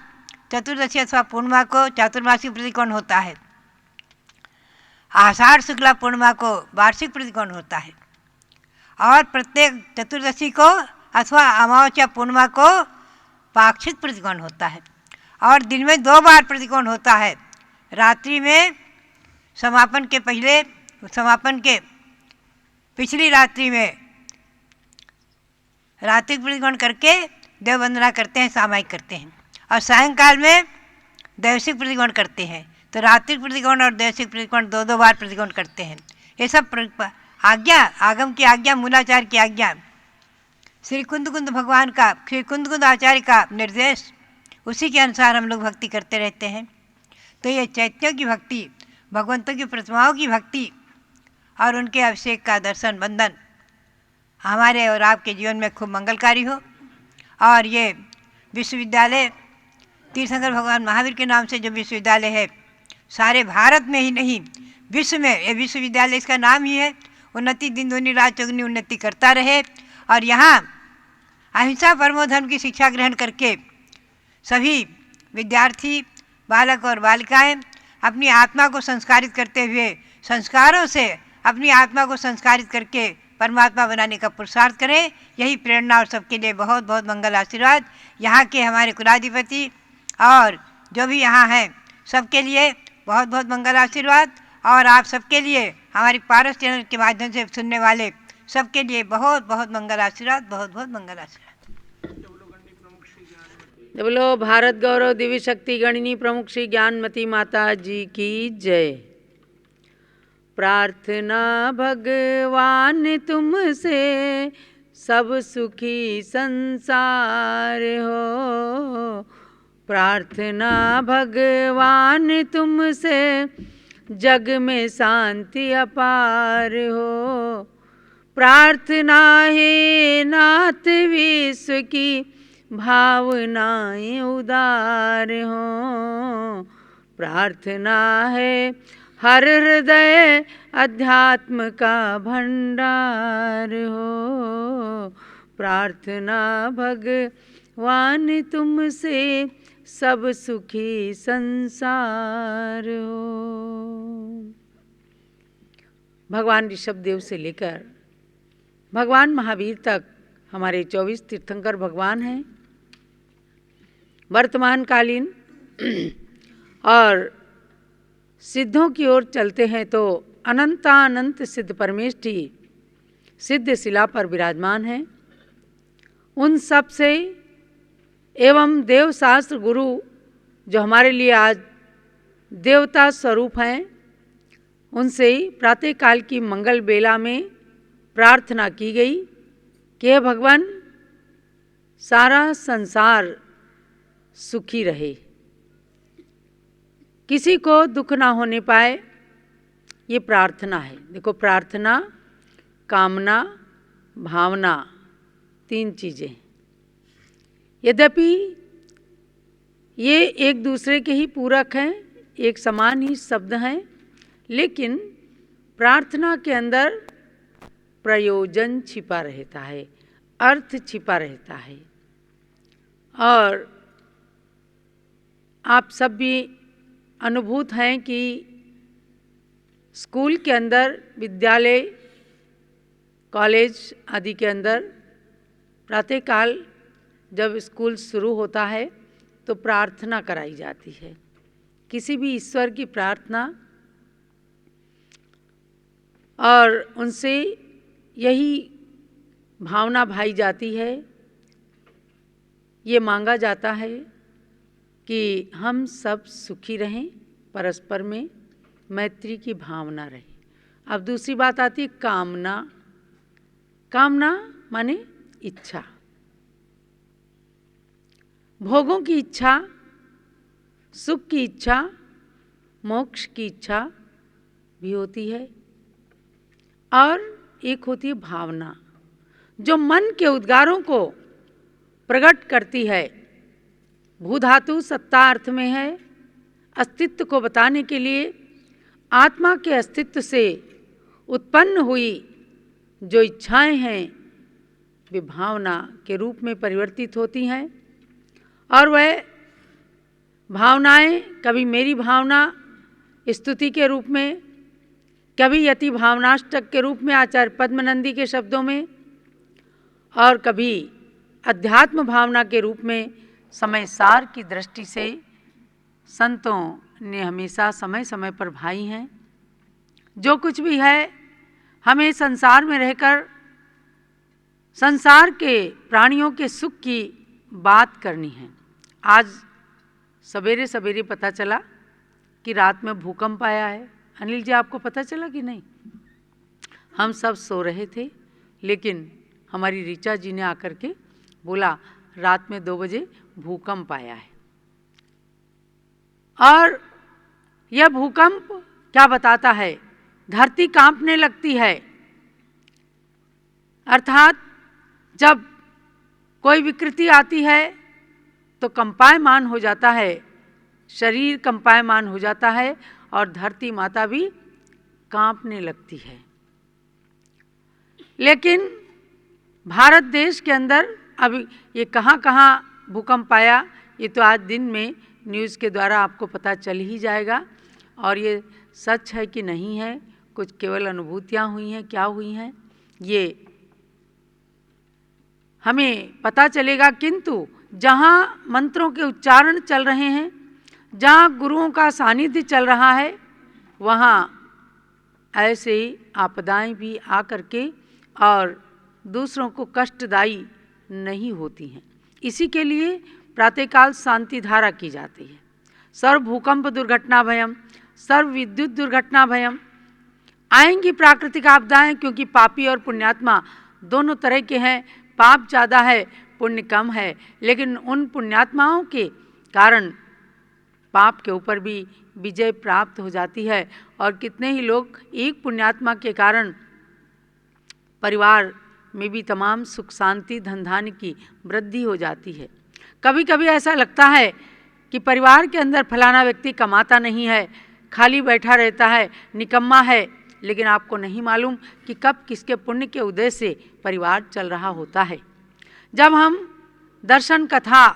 चतुर्दशी अथवा पूर्णिमा को चातुर्मासिक प्रतिकोण होता है। आषाढ़ शुक्ला पूर्णिमा को वार्षिक प्रतिकोण होता है, और प्रत्येक चतुर्दशी को अथवा अमावस्या पूर्णिमा को पाक्षिक प्रतिकोण होता है। और दिन में 2 बार प्रतिकोण होता है, रात्रि में समापन के पहले, समापन के पिछली रात्रि में रात्रिक प्रतिकोण करके देव वंदना करते हैं, सामायिक करते हैं, और सायंकाल में दैविक प्रतिकोण करते हैं। तो रात्रिक प्रतिकोण और दैविक प्रतिकोण 2-2 बार प्रतिकोण करते हैं। ये सब आज्ञा, आगम की आज्ञा, मूलाचार्य की आज्ञा, श्री कुंद भगवान का, श्री कुंद आचार्य का निर्देश, उसी के अनुसार हम लोग भक्ति करते रहते हैं। तो ये चैत्यों की भक्ति, भगवंतों की प्रतिमाओं की भक्ति और उनके अभिषेक का दर्शन बंधन हमारे और आपके जीवन में खूब मंगलकारी हो। और ये विश्वविद्यालय तीर्थंकर भगवान महावीर के नाम से जो विश्वविद्यालय है, सारे भारत में ही नहीं विश्व में ये विश्वविद्यालय, इसका नाम ही है, उन्नति दिन दूनी रात चौगुनी उन्नति करता रहे। और यहाँ अहिंसा परमो धर्म की शिक्षा ग्रहण करके सभी विद्यार्थी, बालक और बालिकाएं अपनी आत्मा को संस्कारित करते हुए, संस्कारों से अपनी आत्मा को संस्कारित करके परमात्मा बनाने का पुरुषार्थ करें। यही प्रेरणा और सबके लिए बहुत बहुत मंगल आशीर्वाद। यहाँ के हमारे कुलाधिपति और जो भी यहाँ हैं सबके लिए बहुत बहुत मंगल आशीर्वाद, और आप सबके लिए हमारी पारस चैनल के माध्यम से सुनने वाले सबके लिए बहुत बहुत मंगल आशीर्वाद, बहुत बहुत मंगल आशीर्वाद। बोलो भारत गौरव दिव्य शक्ति गणिनी प्रमुख श्री ज्ञानमती माता जी की जय। प्रार्थना भगवान तुमसे सब सुखी संसार हो, प्रार्थना भगवान तुमसे जग में शांति अपार हो, प्रार्थना है नाथ विश्व की भावनाएं उदार हों, प्रार्थना है हर हृदय अध्यात्म का भंडार हो। प्रार्थना भगवान तुमसे सब सुखी संसार हो। भगवान ऋषभदेव से लेकर भगवान महावीर तक हमारे 24 तीर्थंकर भगवान हैं। वर्तमान कालीन और सिद्धों की ओर चलते हैं तो अनंतानंत सिद्ध परमेष्ठी सिद्ध शिला पर विराजमान हैं। उन सब से एवं देव शास्त्र गुरु जो हमारे लिए आज देवता स्वरूप हैं, उनसे प्रातःकाल की मंगल बेला में प्रार्थना की गई कि हे भगवान, सारा संसार सुखी रहे, किसी को दुख ना होने पाए, ये प्रार्थना है। देखो, प्रार्थना, कामना, भावना, 3 चीज़ें। यद्यपि ये एक दूसरे के ही पूरक हैं, एक समान ही शब्द हैं, लेकिन प्रार्थना के अंदर प्रयोजन छिपा रहता है, अर्थ छिपा रहता है। और आप सब भी अनुभूत हैं कि स्कूल के अंदर, विद्यालय, कॉलेज आदि के अंदर प्रातःकाल जब स्कूल शुरू होता है तो प्रार्थना कराई जाती है। किसी भी ईश्वर की प्रार्थना, और उनसे यही भावना भाई जाती है, ये मांगा जाता है कि हम सब सुखी रहें, परस्पर में मैत्री की भावना रहे। अब दूसरी बात आती है कामना। कामना माने इच्छा, भोगों की इच्छा, सुख की इच्छा, मोक्ष की इच्छा भी होती है। और एक होती है भावना, जो मन के उद्गारों को प्रकट करती है। भूधातु सत्ता अर्थ में है, अस्तित्व को बताने के लिए आत्मा के अस्तित्व से उत्पन्न हुई जो इच्छाएं हैं वे भावना के रूप में परिवर्तित होती हैं। और वह भावनाएं कभी मेरी भावना स्तुति के रूप में, कभी यति भावनाष्टक के रूप में आचार्य पद्मनंदी के शब्दों में, और कभी अध्यात्म भावना के रूप में समय सार की दृष्टि से संतों ने हमेशा समय समय पर भाई हैं। जो कुछ भी है, हमें संसार में रहकर संसार के प्राणियों के सुख की बात करनी है। आज सवेरे सवेरे पता चला कि रात में भूकंप आया है। अनिल जी, आपको पता चला कि नहीं? हम सब सो रहे थे, लेकिन हमारी ऋचा जी ने आकर के बोला रात में 2 बजे भूकंप आया है। और यह भूकंप क्या बताता है? धरती कांपने लगती है। अर्थात जब कोई विकृति आती है तो कंपायमान हो जाता है, शरीर कंपायमान हो जाता है और धरती माता भी कांपने लगती है। लेकिन भारत देश के अंदर अब ये कहाँ भूकंप आया, ये तो आज दिन में न्यूज़ के द्वारा आपको पता चल ही जाएगा। और ये सच है कि नहीं है, कुछ केवल अनुभूतियाँ हुई हैं, क्या हुई हैं ये हमें पता चलेगा। किंतु जहाँ मंत्रों के उच्चारण चल रहे हैं, जहाँ गुरुओं का सानिध्य चल रहा है, वहाँ ऐसे ही आपदाएं भी आकर के और दूसरों को कष्टदायी नहीं होती हैं। इसी के लिए प्रातःकाल शांति धारा की जाती है। सर्व भूकंप दुर्घटना भयम, सर्व विद्युत दुर्घटना भयम। आएंगी प्राकृतिक आपदाएं, क्योंकि पापी और पुण्यात्मा दोनों तरह के हैं। पाप ज़्यादा है, पुण्य कम है, लेकिन उन पुण्यात्माओं के कारण पाप के ऊपर भी विजय प्राप्त हो जाती है। और कितने ही लोग एक पुण्यात्मा के कारण परिवार में भी तमाम सुख शांति धन धान्य की वृद्धि हो जाती है। कभी कभी ऐसा लगता है कि परिवार के अंदर फलाना व्यक्ति कमाता नहीं है, खाली बैठा रहता है, निकम्मा है, लेकिन आपको नहीं मालूम कि कब किसके पुण्य के उदय से परिवार चल रहा होता है। जब हम दर्शन कथा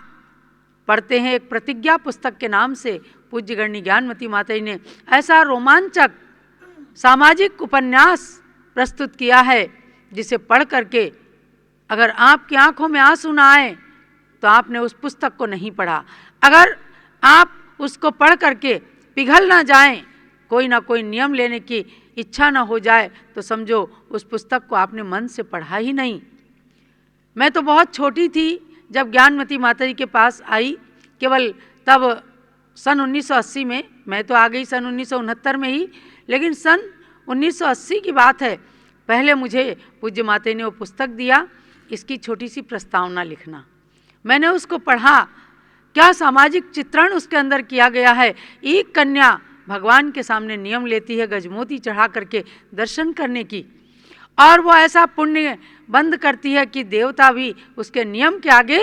पढ़ते हैं, एक प्रतिज्ञा पुस्तक के नाम से पूज्य गणनी ज्ञानमती माता जी ने ऐसा रोमांचक सामाजिक उपन्यास प्रस्तुत किया है, जिसे पढ़ करके अगर आपकी आंखों में आंसू ना आए तो आपने उस पुस्तक को नहीं पढ़ा। अगर आप उसको पढ़ करके पिघल ना जाएं, कोई ना कोई नियम लेने की इच्छा ना हो जाए, तो समझो उस पुस्तक को आपने मन से पढ़ा ही नहीं। मैं तो बहुत छोटी थी जब ज्ञानमती माता जी के पास आई, केवल तब सन 1980 में, मैं तो आ गई सन 1969 में ही, लेकिन सन 1980 की बात है। पहले मुझे पूज्य माता जी ने वो पुस्तक दिया, इसकी छोटी सी प्रस्तावना लिखना। मैंने उसको पढ़ा, क्या सामाजिक चित्रण उसके अंदर किया गया है। एक कन्या भगवान के सामने नियम लेती है गजमोती चढ़ा करके दर्शन करने की, और वो ऐसा पुण्य बंद करती है कि देवता भी उसके नियम के आगे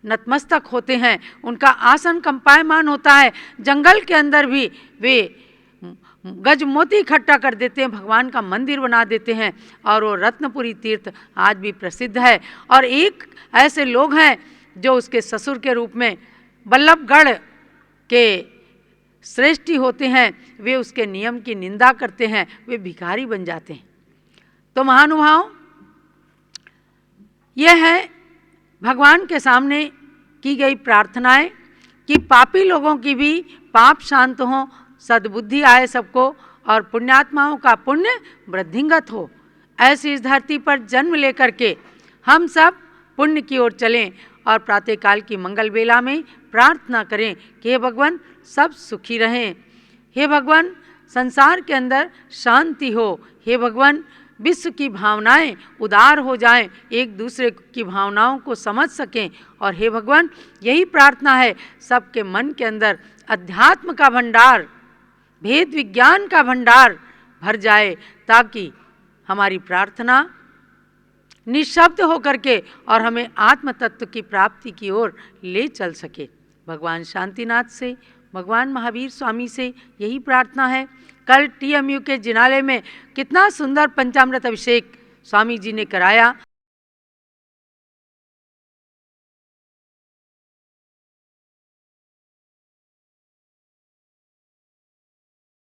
नतमस्तक होते हैं, उनका आसन कंपायमान होता है। जंगल के अंदर भी वे गजमोती इकट्ठा कर देते हैं, भगवान का मंदिर बना देते हैं, और वो रत्नपुरी तीर्थ आज भी प्रसिद्ध है। और एक ऐसे लोग हैं जो उसके ससुर के रूप में बल्लभगढ़ के श्रेष्ठी होते हैं, वे उसके नियम की निंदा करते हैं, वे भिखारी बन जाते हैं। तो महानुभाव, यह है भगवान के सामने की गई प्रार्थनाएं कि पापी लोगों की भी पाप शांत हों, सद्बुद्धि आए सबको, और पुण्यात्माओं का पुण्य वृद्धिंगत हो। ऐसी इस धरती पर जन्म लेकर के हम सब पुण्य की ओर चलें, और प्रातःकाल की मंगल बेला में प्रार्थना करें कि हे भगवान सब सुखी रहें, हे भगवान संसार के अंदर शांति हो, हे भगवान विश्व की भावनाएं उदार हो जाएं, एक दूसरे की भावनाओं को समझ सकें, और हे भगवान यही प्रार्थना है सबके मन के अंदर अध्यात्म का भंडार, भेद विज्ञान का भंडार भर जाए, ताकि हमारी प्रार्थना निःशब्द होकर के और हमें आत्म तत्व की प्राप्ति की ओर ले चल सके। भगवान शांतिनाथ से, भगवान महावीर स्वामी से यही प्रार्थना है। कल TMU के जिनालय में कितना सुंदर पंचामृत अभिषेक स्वामी जी ने कराया,